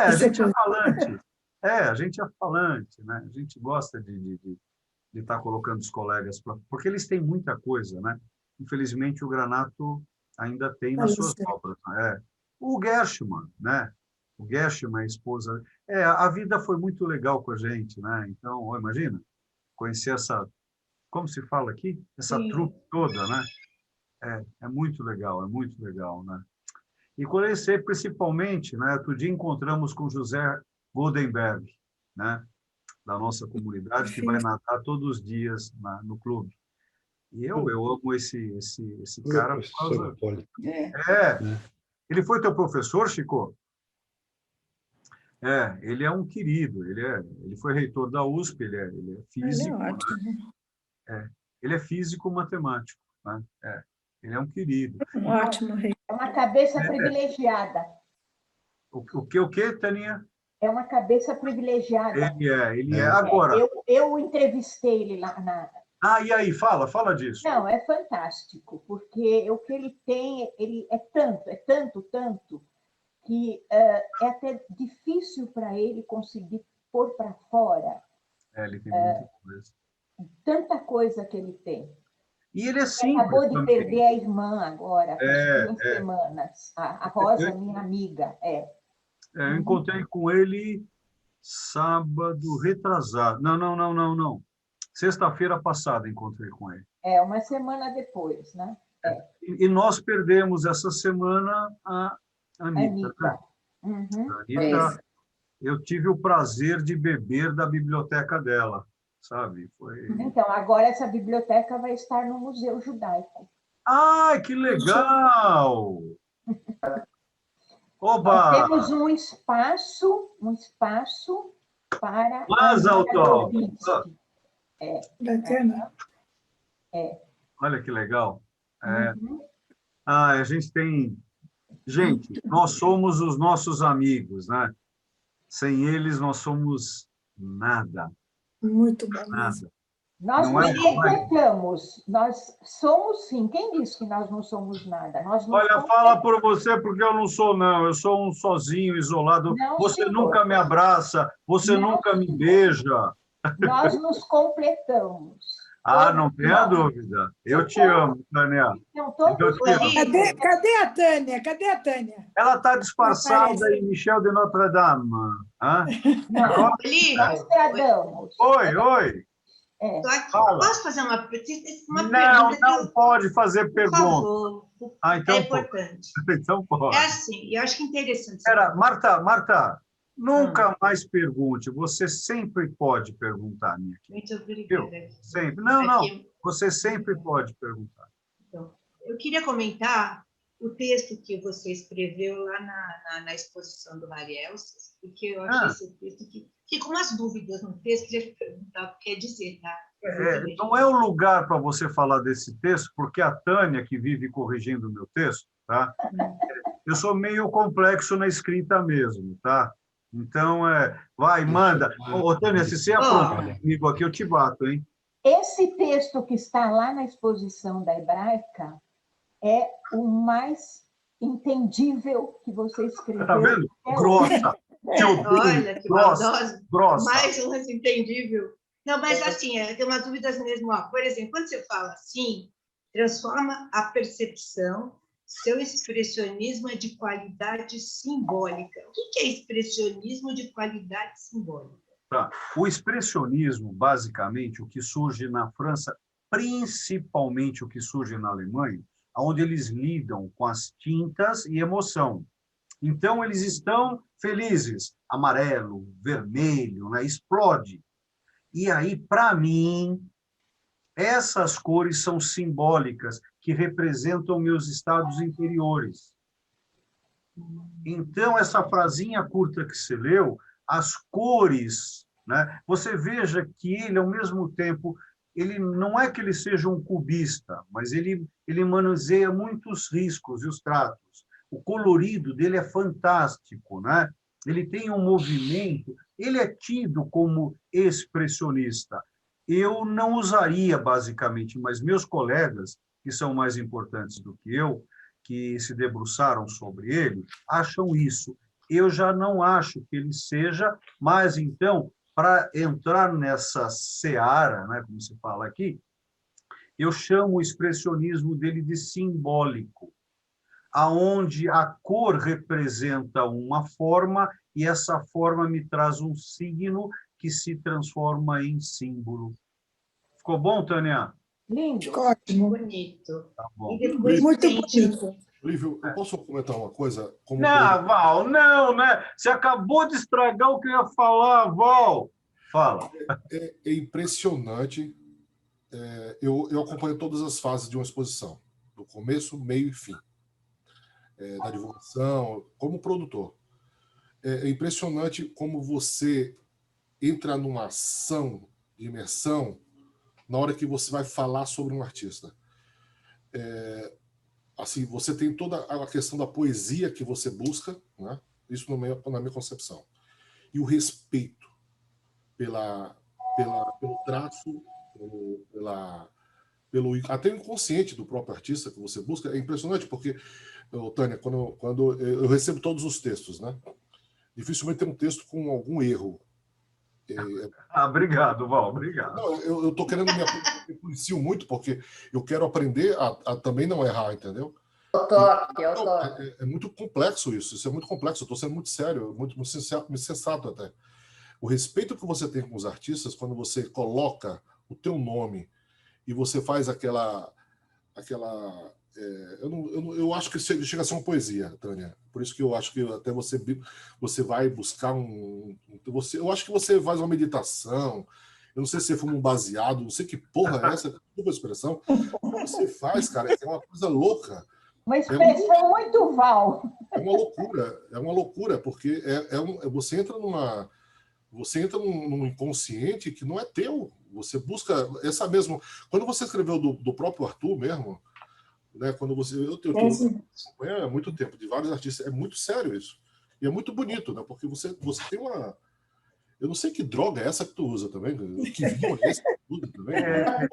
Speaker 1: A gente é falante. A gente é falante, né? A gente gosta de estar colocando os colegas, porque eles têm muita coisa, né? Infelizmente, o Granato ainda tem nas suas obras. Né? O Gershman, né? O Gershman, a esposa... a vida foi muito legal com a gente, né? Então, imagina, conhecer essa... Como se fala aqui? Essa trupe toda, né? É muito legal, né? E conhecer, principalmente, né? Outro dia encontramos com José Goldenberg, né? Da nossa comunidade, que vai nadar todos os dias no clube. E eu amo esse cara. Ele foi teu professor, Chico? Ele é um querido, ele foi reitor da USP, ele é físico. Ele é ótimo. Ele é físico matemático. Né? Ele é um querido.
Speaker 13: Ótimo reitor. É uma cabeça privilegiada.
Speaker 1: O que, Taninha?
Speaker 13: É uma cabeça privilegiada.
Speaker 1: Ele é. Agora...
Speaker 13: Eu o entrevistei ele lá na...
Speaker 1: E aí? Fala disso.
Speaker 13: Não, é fantástico, porque o que ele tem, ele é tanto, que é até difícil para ele conseguir pôr para fora.
Speaker 1: Ele tem muita coisa.
Speaker 13: Tanta coisa que ele tem.
Speaker 1: E ele é simples.
Speaker 13: Acabou de perder a irmã agora, faz 2 semanas. A Rosa, minha amiga,
Speaker 1: Eu encontrei com ele sábado retrasado. Não. Sexta-feira passada encontrei com ele.
Speaker 13: Uma semana depois, né?
Speaker 1: E nós perdemos essa semana a Anitta. Né?
Speaker 13: Uhum.
Speaker 1: Anitta, eu tive o prazer de beber da biblioteca dela, sabe?
Speaker 13: Então, agora essa biblioteca vai estar no Museu Judaico.
Speaker 1: Que legal! Oba!
Speaker 13: Nós temos um espaço para
Speaker 1: Mas,
Speaker 13: a
Speaker 1: autor.
Speaker 7: Bacana.
Speaker 1: Olha que legal.
Speaker 13: Uhum.
Speaker 1: A gente tem... Gente, nós somos os nossos amigos, né? Sem eles, nós somos nada.
Speaker 7: Muito bom.
Speaker 1: Nada.
Speaker 13: Nós
Speaker 1: Não
Speaker 13: nos
Speaker 1: é?
Speaker 13: completamos. Nós somos, sim. Quem disse que nós não somos nada? Nós nos
Speaker 1: Olha, fala por você, porque eu não sou, não. Eu sou um sozinho, isolado.
Speaker 13: Não,
Speaker 1: Você
Speaker 13: senhor.
Speaker 1: nunca me abraça, você
Speaker 13: Não,
Speaker 1: nunca me
Speaker 13: senhor.
Speaker 1: beija.
Speaker 13: Nós nos completamos.
Speaker 1: Ah, não tenha dúvida. Eu te amo, Tânia.
Speaker 13: Então, todos
Speaker 1: Eu te amo.
Speaker 7: Cadê a Tânia? Cadê a Tânia?
Speaker 1: Ela está disfarçada em Michel de Notre Dame. Hã?
Speaker 13: Não,
Speaker 5: Olívio,
Speaker 13: nós tradamos.
Speaker 1: Oi.
Speaker 5: tô aqui.
Speaker 1: Fala.
Speaker 5: Posso fazer uma
Speaker 1: Não,
Speaker 5: pergunta?
Speaker 1: não pode fazer
Speaker 5: Por
Speaker 1: pergunta.
Speaker 5: favor.
Speaker 1: Ah, então
Speaker 5: É
Speaker 1: pode.
Speaker 5: importante.
Speaker 1: Então pode.
Speaker 5: É assim, eu acho que é interessante.
Speaker 1: Marta, nunca mais pergunte. Você sempre pode perguntar, minha querida.
Speaker 5: Muito obrigada.
Speaker 1: Sempre. Não.
Speaker 5: Aqui.
Speaker 1: Você sempre pode perguntar.
Speaker 5: Então, eu queria comentar o texto que você escreveu lá na exposição do Marielson, porque eu achei esse texto que fica umas dúvidas no texto, queria te perguntar o que quer dizer, tá?
Speaker 1: Não é o lugar para você falar desse texto, porque a Tânia, que vive corrigindo o meu texto, tá? Eu sou meio complexo na escrita mesmo, tá? Então, vai, manda. Ô, Tânia, se você aprontar comigo aqui, eu te bato, hein?
Speaker 13: Esse texto que está lá na exposição da Hebraica é o mais entendível que você escreveu.
Speaker 1: Tá vendo? Grossa.
Speaker 5: Olha, que maldosa.
Speaker 1: Grossa.
Speaker 5: Mais um entendível. Não, mas assim, tem umas dúvidas mesmo. Ó. Por exemplo, quando você fala assim, transforma a percepção, seu expressionismo é de qualidade simbólica. O que é expressionismo de qualidade simbólica?
Speaker 1: Tá. O expressionismo, basicamente, o que surge na França, principalmente o que surge na Alemanha, onde eles lidam com as tintas e emoção. Então, eles estão felizes, amarelo, vermelho, né? Explode. E aí, para mim, essas cores são simbólicas, que representam meus estados interiores. Então, essa frasinha curta que você leu, as cores, né? Você veja que ele, ao mesmo tempo, ele não é que ele seja um cubista, mas ele manuseia muitos riscos e os traços. O colorido dele é fantástico, né? Ele tem um movimento, ele é tido como expressionista. Eu não usaria, basicamente, mas meus colegas, que são mais importantes do que eu, que se debruçaram sobre ele, acham isso. Eu já não acho que ele seja, mas, então, para entrar nessa seara, né, como se fala aqui, eu chamo o expressionismo dele de simbólico, aonde a cor representa uma forma e essa forma me traz um signo que se transforma em símbolo. Ficou bom, Tânia?
Speaker 13: Lindo.
Speaker 7: Ótimo.
Speaker 5: Bonito.
Speaker 1: Tá bom.
Speaker 5: E depois
Speaker 7: Muito
Speaker 5: tem,
Speaker 7: bonito.
Speaker 10: Olívio, eu posso comentar uma coisa? Como
Speaker 1: Não, Val, não, né? Você acabou de estragar o que eu ia falar, Val. Fala.
Speaker 10: É impressionante. Eu acompanho todas as fases de uma exposição, do começo, meio e fim, da divulgação, como produtor. É impressionante como você entra numa ação de imersão na hora que você vai falar sobre um artista. Assim, você tem toda a questão da poesia que você busca, né? Isso na minha concepção. E o respeito pelo traço, pelo até o inconsciente do próprio artista que você busca. É impressionante, porque, Tânia, quando eu recebo todos os textos, né? Dificilmente tem um texto com algum erro.
Speaker 1: Obrigado, Val, obrigado.
Speaker 10: Não, eu estou querendo me policio muito, porque eu quero aprender a também não errar, entendeu? É muito complexo isso é muito complexo, eu estou sendo muito sério, muito sensato até. O respeito que você tem com os artistas, quando você coloca o teu nome e você faz aquela eu acho que chega a ser uma poesia, Tânia. Por isso que eu acho que até você vai buscar eu acho que você faz uma meditação. Eu não sei se você fuma um baseado, não sei que porra é essa, desculpa a expressão. O que você faz, cara, é uma coisa louca.
Speaker 13: Uma expressão muito Val.
Speaker 10: é uma loucura, porque você entra num inconsciente que não é teu. Você busca essa mesma. Quando você escreveu do próprio Arthur mesmo, né? Quando eu acompanho há muito tempo de vários artistas, é muito sério isso. E é muito bonito, né? Porque você tem uma. Eu não sei que droga é essa que tu usa também. Que vinho é esse que tu usa também?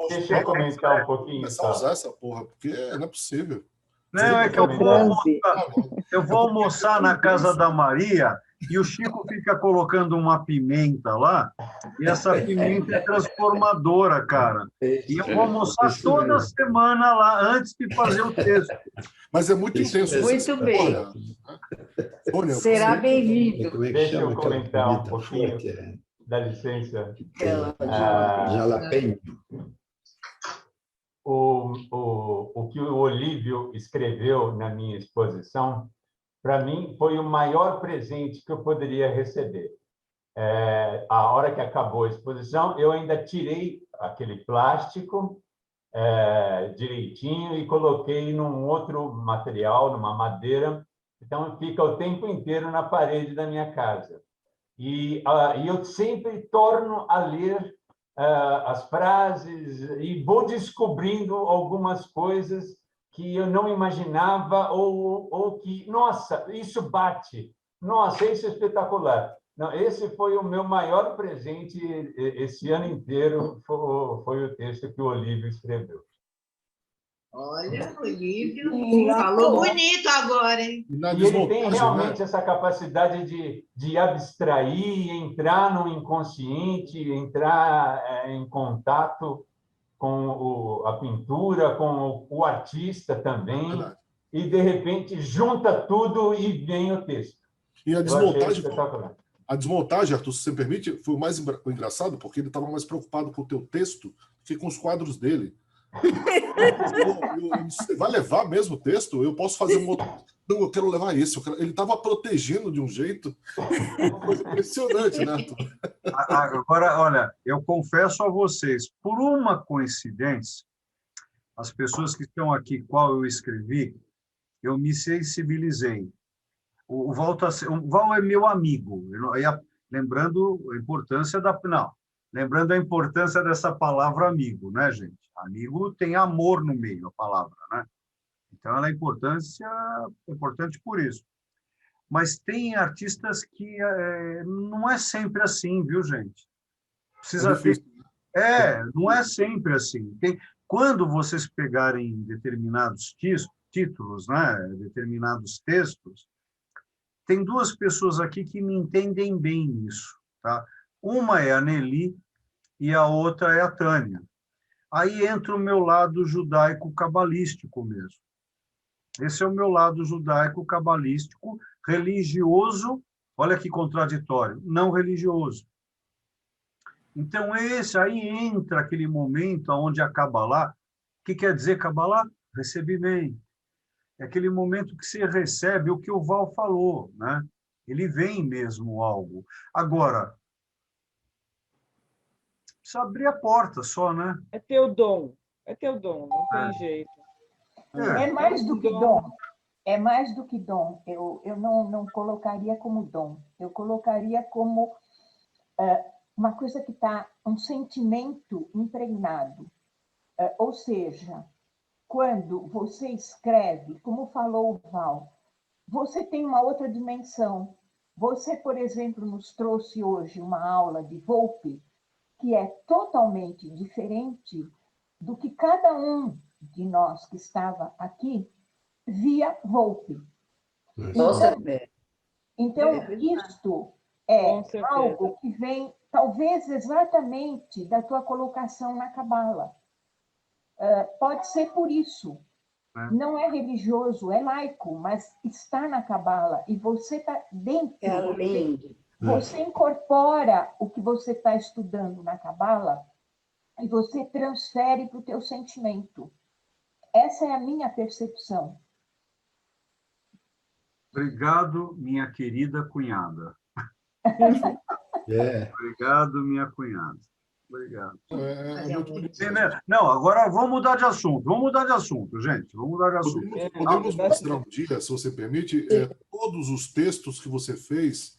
Speaker 9: Deixa eu comentar um pouquinho.
Speaker 10: Começar a usar essa porra, porque não é possível.
Speaker 1: Não, é que eu vou almoçar na casa da Maria e o Chico fica colocando uma pimenta lá, e essa pimenta é transformadora, cara. E eu vou almoçar toda semana lá, antes de fazer o texto.
Speaker 10: Mas é muito intenso.
Speaker 12: Muito bem. Será bem-vindo.
Speaker 9: Deixa eu comentar um pouquinho, dá licença.
Speaker 8: Jalapeno.
Speaker 9: O que o Olívio escreveu na minha exposição, para mim, foi o maior presente que eu poderia receber. A hora que acabou a exposição, eu ainda tirei aquele plástico direitinho e coloquei num outro material, numa madeira. Então, fica o tempo inteiro na parede da minha casa. E eu sempre torno a ler as frases e vou descobrindo algumas coisas que eu não imaginava ou que, nossa, isso bate, nossa, isso é espetacular. Não, esse foi o meu maior presente esse ano inteiro, foi o texto que o Olívio escreveu.
Speaker 5: Olha, Olívio falou bonito agora, hein?
Speaker 9: E ele tem realmente essa capacidade de abstrair, entrar no inconsciente, entrar em contato com a pintura, com o artista também, e, de repente, junta tudo e vem o texto.
Speaker 10: E a desmontagem, Arthur, se você me permite, foi o mais engraçado, porque ele estava mais preocupado com o teu texto do que com os quadros dele. Você vai levar mesmo o texto? Eu posso fazer um outro. Não, eu quero levar esse. Ele estava protegendo de um jeito. Uma coisa impressionante, né, Arthur?
Speaker 1: Agora, olha, eu confesso a vocês, por uma coincidência, as pessoas que estão aqui, qual eu escrevi, eu me sensibilizei. O Val é meu amigo. Lembrando a importância lembrando a importância dessa palavra amigo, né, gente? Amigo tem amor no meio, a palavra, né? Então, ela é importante por isso. Mas tem artistas que não é sempre assim, viu, gente? Precisa ter... não é sempre assim. Quando vocês pegarem determinados títulos, né, determinados textos, tem duas pessoas aqui que me entendem bem nisso, tá? Uma é a Nelly e a outra é a Tânia. Aí entra o meu lado judaico-cabalístico mesmo. Esse é o meu lado judaico-cabalístico, religioso, olha que contraditório, não religioso. Então, aí entra aquele momento onde a Kabbalah, o que quer dizer Kabbalah? Recebimento. É aquele momento que você recebe o que o Val falou, né? Ele vem mesmo algo. Agora, precisa abrir a porta só, né?
Speaker 3: É teu dom, não tem jeito.
Speaker 13: É mais do que dom. É mais do que dom. Eu não colocaria como dom. Eu colocaria como uma coisa que está, um sentimento impregnado. Ou seja, quando você escreve, como falou o Val, você tem uma outra dimensão. Você, por exemplo, nos trouxe hoje uma aula de Volpe, que é totalmente diferente do que cada um de nós que estava aqui via Volpe. Então, isto é algo que vem, talvez, exatamente da tua colocação na Cabala. Pode ser por isso. Não é religioso, é laico, mas está na Cabala e você está dentro. Você incorpora o que você está estudando na Cabala e você transfere para o teu sentimento. Essa é a minha percepção.
Speaker 1: Obrigado, minha querida cunhada. Obrigado, minha cunhada. Obrigado. Não, agora vamos mudar de assunto. Gente. Vamos mudar de assunto.
Speaker 10: Podemos mostrar um dia, se você permite, todos os textos que você fez,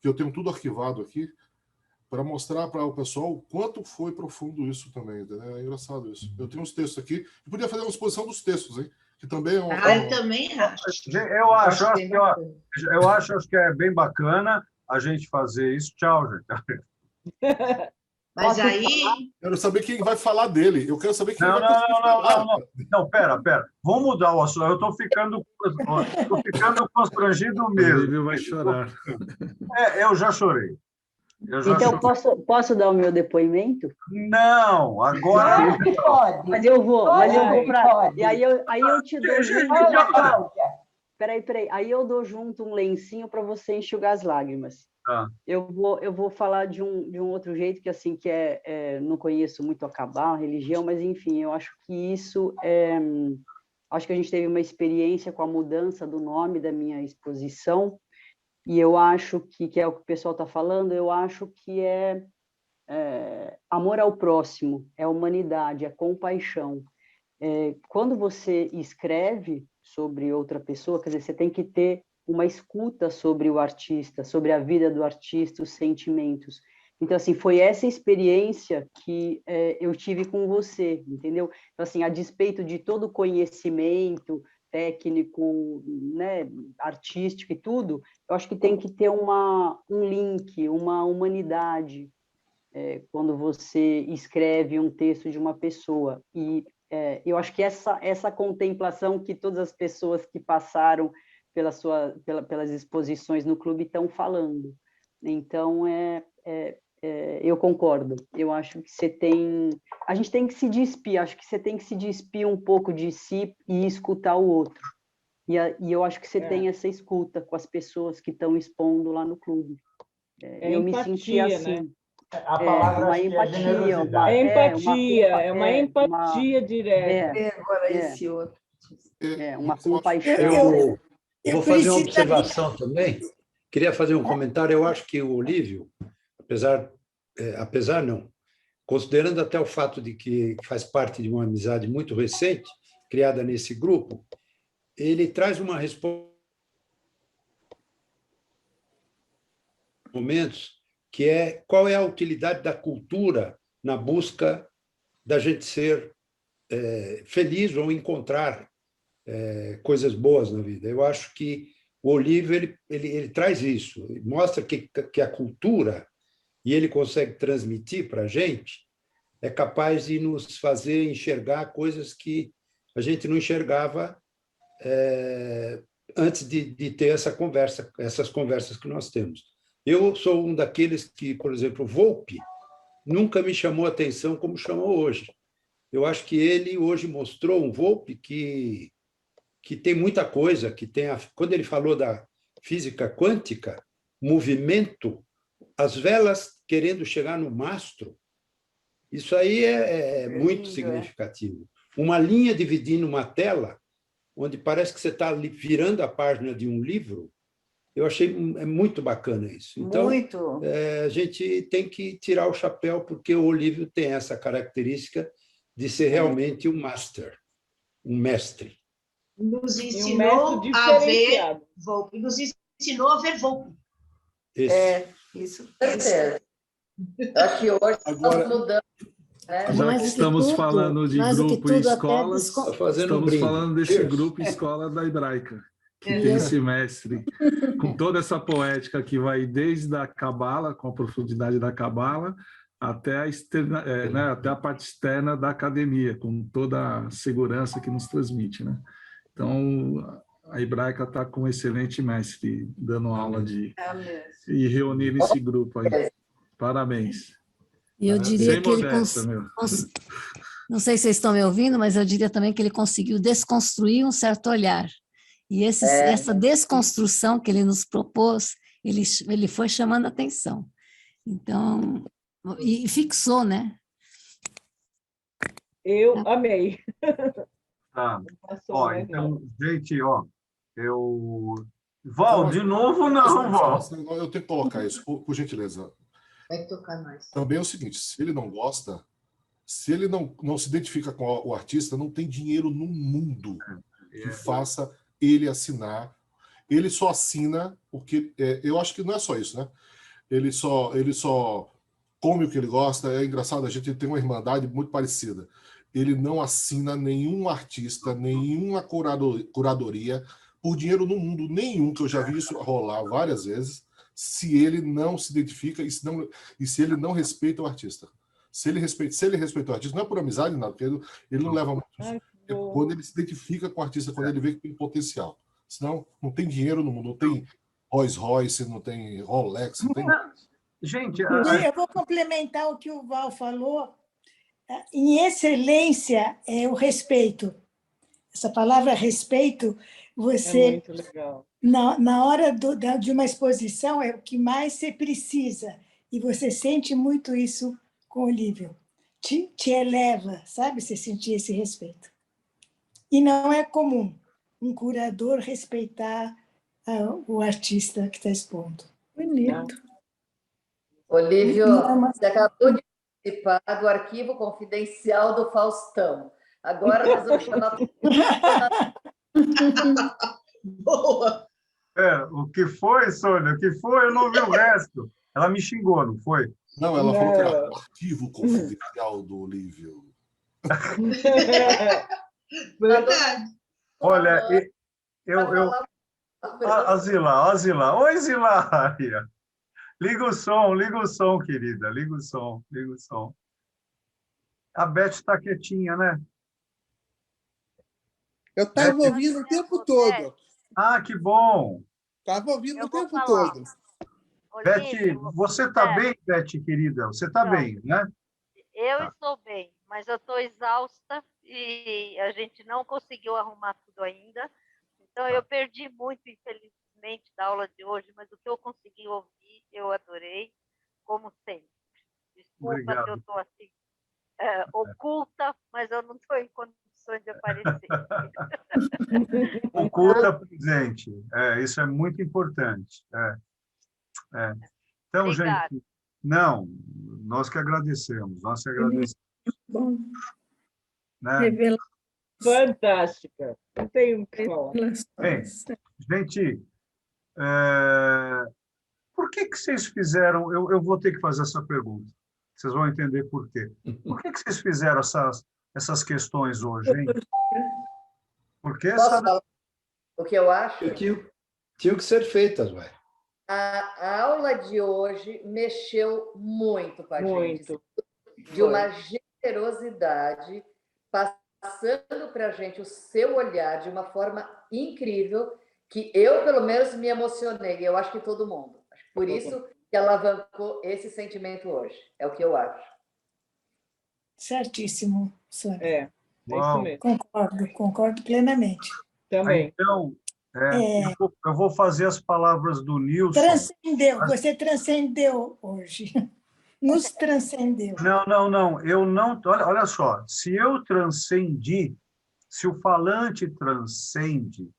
Speaker 10: que eu tenho tudo arquivado aqui, para mostrar para o pessoal o quanto foi profundo isso também, entendeu? É engraçado isso. Eu tenho uns textos aqui, eu podia fazer uma exposição dos textos, hein? Que também é um...
Speaker 5: Eu também acho.
Speaker 1: Eu acho que é bem bacana a gente fazer isso. Tchau, gente.
Speaker 5: Mas aí...
Speaker 10: Quero saber quem vai falar dele. Eu quero saber quem vai
Speaker 1: Não, pera. Vamos mudar o assunto. Eu estou ficando constrangido mesmo.
Speaker 6: Ele vai chorar.
Speaker 1: Eu já chorei.
Speaker 14: Então, posso dar o meu depoimento?
Speaker 1: Não, agora...
Speaker 13: Pode.
Speaker 14: Mas eu vou para...
Speaker 13: Pode.
Speaker 14: E aí eu te dou junto... Peraí. Aí eu dou junto um lencinho para você enxugar as lágrimas.
Speaker 1: Ah.
Speaker 14: Eu vou falar de um outro jeito, que assim, não conheço muito a Cabala, a religião, mas enfim, eu acho que isso acho que a gente teve uma experiência com a mudança do nome da minha exposição, e eu acho que é o que o pessoal está falando, eu acho que é amor ao próximo, é humanidade, é compaixão. Quando você escreve sobre outra pessoa, quer dizer, você tem que ter uma escuta sobre o artista, sobre a vida do artista, os sentimentos. Então, assim, foi essa experiência que eu tive com você, entendeu? Então, assim, a despeito de todo o conhecimento técnico, né, artístico e tudo, eu acho que tem que ter um link, uma humanidade quando você escreve um texto de uma pessoa. E eu acho que essa contemplação que todas as pessoas que passaram pelas exposições no clube estão falando. Então, eu concordo. Eu acho que a gente tem que se despir, acho que você tem que se despir um pouco de si e escutar o outro. E eu acho que você tem essa escuta com as pessoas que estão expondo lá no clube. Eu me senti assim.
Speaker 9: Né? A palavra
Speaker 3: uma
Speaker 9: empatia,
Speaker 3: uma empatia direta.
Speaker 2: Agora esse outro.
Speaker 14: Uma compaixão.
Speaker 8: Eu vou fazer uma observação também. Queria fazer um comentário. Eu acho que o Olívio, apesar não, considerando até o fato de que faz parte de uma amizade muito recente, criada nesse grupo, ele traz uma resposta momentos que qual é a utilidade da cultura na busca da gente ser feliz ou encontrar coisas boas na vida. Eu acho que o Olívio ele traz isso, mostra que a cultura, e ele consegue transmitir para a gente, é capaz de nos fazer enxergar coisas que a gente não enxergava antes de ter essas conversas que nós temos. Eu sou um daqueles que, por exemplo, Volpi nunca me chamou a atenção como chamou hoje. Eu acho que ele hoje mostrou um Volpi que tem muita coisa, quando ele falou da física quântica, movimento, as velas querendo chegar no mastro, isso aí é muito significativo. Uma linha dividindo uma tela, onde parece que você está virando a página de um livro, eu achei muito bacana isso. Então, a gente tem que tirar o chapéu, porque o Olívio tem essa característica de ser realmente um master, um mestre.
Speaker 5: Nos ensinou a ver Volpi. Nos ensinou a ver Volpi.
Speaker 2: Isso. Certeza. Aqui hoje estamos mudando.
Speaker 6: Já que estamos falando de grupo e escolas, estamos falando desse grupo escola da Hebraica, que tem esse mestre, com toda essa poética que vai desde a Cabala, com a profundidade da Cabala, até até a parte externa da academia, com toda a segurança que nos transmite, né? Então, a Hebraica está com um excelente mestre dando aula e reunir esse grupo aí. Parabéns.
Speaker 15: E eu diria que ele não sei se vocês estão me ouvindo, mas eu diria também que ele conseguiu desconstruir um certo olhar. E essa desconstrução que ele nos propôs, ele foi chamando a atenção. Então, e fixou, né?
Speaker 3: Eu amei.
Speaker 1: Então, gente, Val, de novo não, Val.
Speaker 10: Eu tenho que colocar isso, por gentileza.
Speaker 2: Vai tocar mais.
Speaker 10: Também é o seguinte, se ele não gosta, se ele não se identifica com o artista, não tem dinheiro no mundo que faça ele assinar. ele só assina o que... eu acho que não é só isso, né? Ele só come o que ele gosta. É engraçado, a gente tem uma irmandade muito parecida. Ele não assina nenhum artista, nenhuma curadoria por dinheiro no mundo nenhum, que eu já vi isso rolar várias vezes, se ele não se identifica e se ele não respeita o artista. Se ele respeita o artista, não é por amizade, nada, porque ele não leva muito isso. É quando ele se identifica com o artista, quando ele vê que tem potencial. Senão, não tem dinheiro no mundo, não tem Rolls Royce, não tem Rolex, não tem...
Speaker 1: Gente,
Speaker 7: eu vou complementar o que o Val falou. Em excelência é o respeito. Essa palavra respeito, você...
Speaker 3: É muito legal.
Speaker 7: Na hora de uma exposição, é o que mais você precisa. E você sente muito isso com o Olívio. Te eleva, sabe? Você sentir esse respeito. E não é comum um curador respeitar o artista que está expondo.
Speaker 2: Bonito. Olívio, você acabou de participar do arquivo confidencial do Faustão. Agora nós vamos chamar...
Speaker 5: Boa!
Speaker 1: O que foi, Sônia? O que foi? Eu não vi o resto. Ela me xingou, não foi?
Speaker 10: Não, ela falou que era o arquivo confidencial do Olívio.
Speaker 5: Verdade.
Speaker 1: Olha, Zila. Oi, Zilária. Liga o som, querida. Liga o som. A Beth está quietinha, né?
Speaker 16: Eu estava ouvindo o tempo todo.
Speaker 1: Ah, que bom.
Speaker 16: Estava ouvindo o tempo todo.
Speaker 1: Beth, você está bem, Beth, querida? Você está bem, né?
Speaker 17: Eu estou bem, mas eu estou exausta e a gente não conseguiu arrumar tudo ainda. Então, eu perdi muito, infelizmente, da aula de hoje, mas o que eu consegui ouvir, eu adorei, como sempre. Desculpa
Speaker 1: Obrigado.
Speaker 17: se eu estou assim, oculta, mas eu não estou em condições de aparecer.
Speaker 1: Oculta presente. Isso é muito importante. Então,
Speaker 17: Obrigada.
Speaker 1: gente, não, nós que agradecemos.
Speaker 7: Bom.
Speaker 1: Né?
Speaker 3: Fantástica. Não tenho o que falar.
Speaker 1: Bem, gente, por que vocês fizeram... Eu vou ter que fazer essa pergunta. Vocês vão entender por quê. Por que vocês fizeram essas questões hoje, hein? Porque
Speaker 2: o que eu acho?
Speaker 8: Tinham que ser feitas, ué.
Speaker 2: A aula de hoje mexeu muito com a gente. De uma generosidade, passando para a gente o seu olhar de uma forma incrível, que eu, pelo menos, me emocionei. Eu acho que todo mundo. Por isso que alavancou esse sentimento hoje. É o que eu acho.
Speaker 7: Certíssimo, Sônia.
Speaker 3: Isso mesmo.
Speaker 7: Concordo plenamente.
Speaker 3: Também.
Speaker 1: Então, eu vou fazer as palavras do Nilson.
Speaker 7: Você transcendeu hoje. Nos transcendeu.
Speaker 1: Não. Eu não. Olha só. Se eu transcendi, se o falante transcende,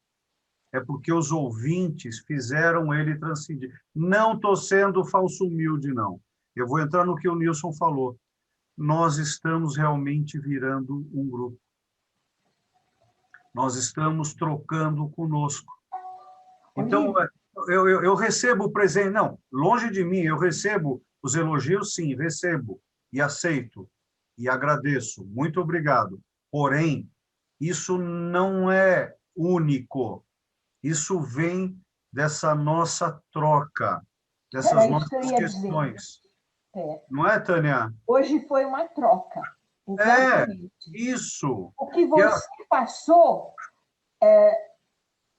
Speaker 1: é porque os ouvintes fizeram ele transcendir. Não estou sendo falso humilde, não. Eu vou entrar no que o Nilson falou. Nós estamos realmente virando um grupo. Nós estamos trocando conosco. Então, eu recebo o presente. Não, longe de mim, eu recebo os elogios, sim, recebo e aceito e agradeço. Muito obrigado. Porém, isso não é único. Isso vem dessa nossa troca, dessas nossas questões. Não é, Tânia?
Speaker 13: Hoje foi uma troca. Exatamente.
Speaker 1: Isso.
Speaker 13: O que você passou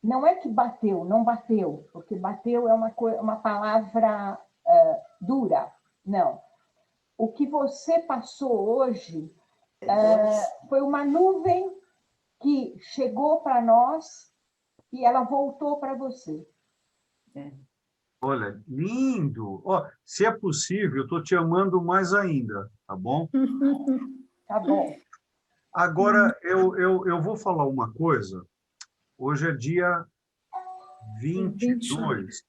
Speaker 13: não é que bateu, não bateu, porque bateu é uma palavra dura. Não. O que você passou hoje foi uma nuvem que chegou para nós e ela voltou para você.
Speaker 1: Olha, lindo. Se é possível, eu estou te amando mais ainda, tá bom?
Speaker 13: Tá bom.
Speaker 1: Agora, eu vou falar uma coisa. Hoje é dia 22.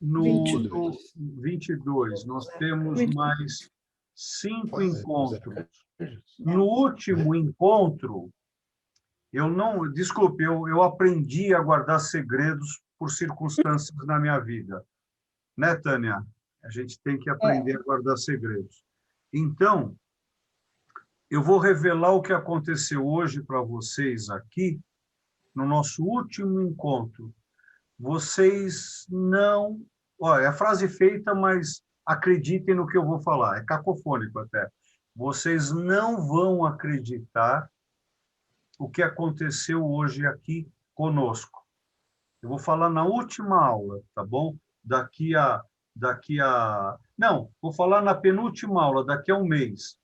Speaker 1: No 22, nós temos mais 5 encontros. No último encontro, eu aprendi a guardar segredos por circunstâncias na minha vida. Né, Tânia? A gente tem que aprender a guardar segredos. Então, eu vou revelar o que aconteceu hoje para vocês aqui, no nosso último encontro. Vocês não... Olha, é a frase feita, mas acreditem no que eu vou falar. É cacofônico até. Vocês não vão acreditar o que aconteceu hoje aqui conosco. Eu vou falar na última aula, tá bom? Não, vou falar na penúltima aula, daqui a um mês.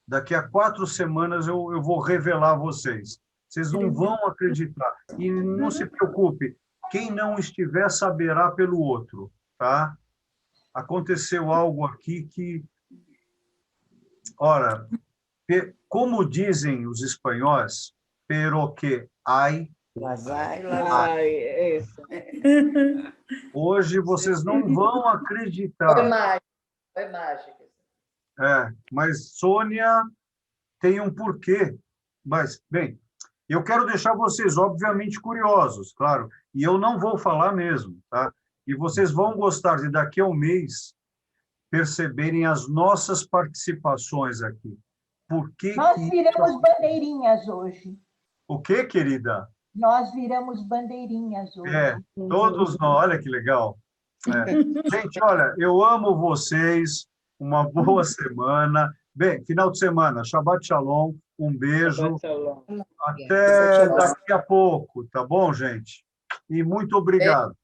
Speaker 1: Daqui a 4 semanas eu vou revelar a vocês. Vocês não vão acreditar. E não se preocupe, quem não estiver saberá pelo outro, tá? Aconteceu algo aqui que... Ora, como dizem os espanhóis, pero que hay...
Speaker 14: é isso.
Speaker 1: Hoje vocês não vão acreditar.
Speaker 2: Foi mágico.
Speaker 1: Mas Sônia tem um porquê. Mas, bem, eu quero deixar vocês, obviamente, curiosos, claro, e eu não vou falar mesmo, tá? E vocês vão gostar de, daqui a um mês, perceberem as nossas participações aqui. Por que
Speaker 13: Nós viramos bandeirinhas hoje.
Speaker 1: O quê, querida?
Speaker 13: Nós viramos bandeirinhas hoje.
Speaker 1: Todos nós. Olha que legal. Gente, olha, eu amo vocês. Uma boa semana. Bem, final de semana. Shabbat Shalom. Um beijo. Até daqui a pouco, tá bom, gente? E muito obrigado.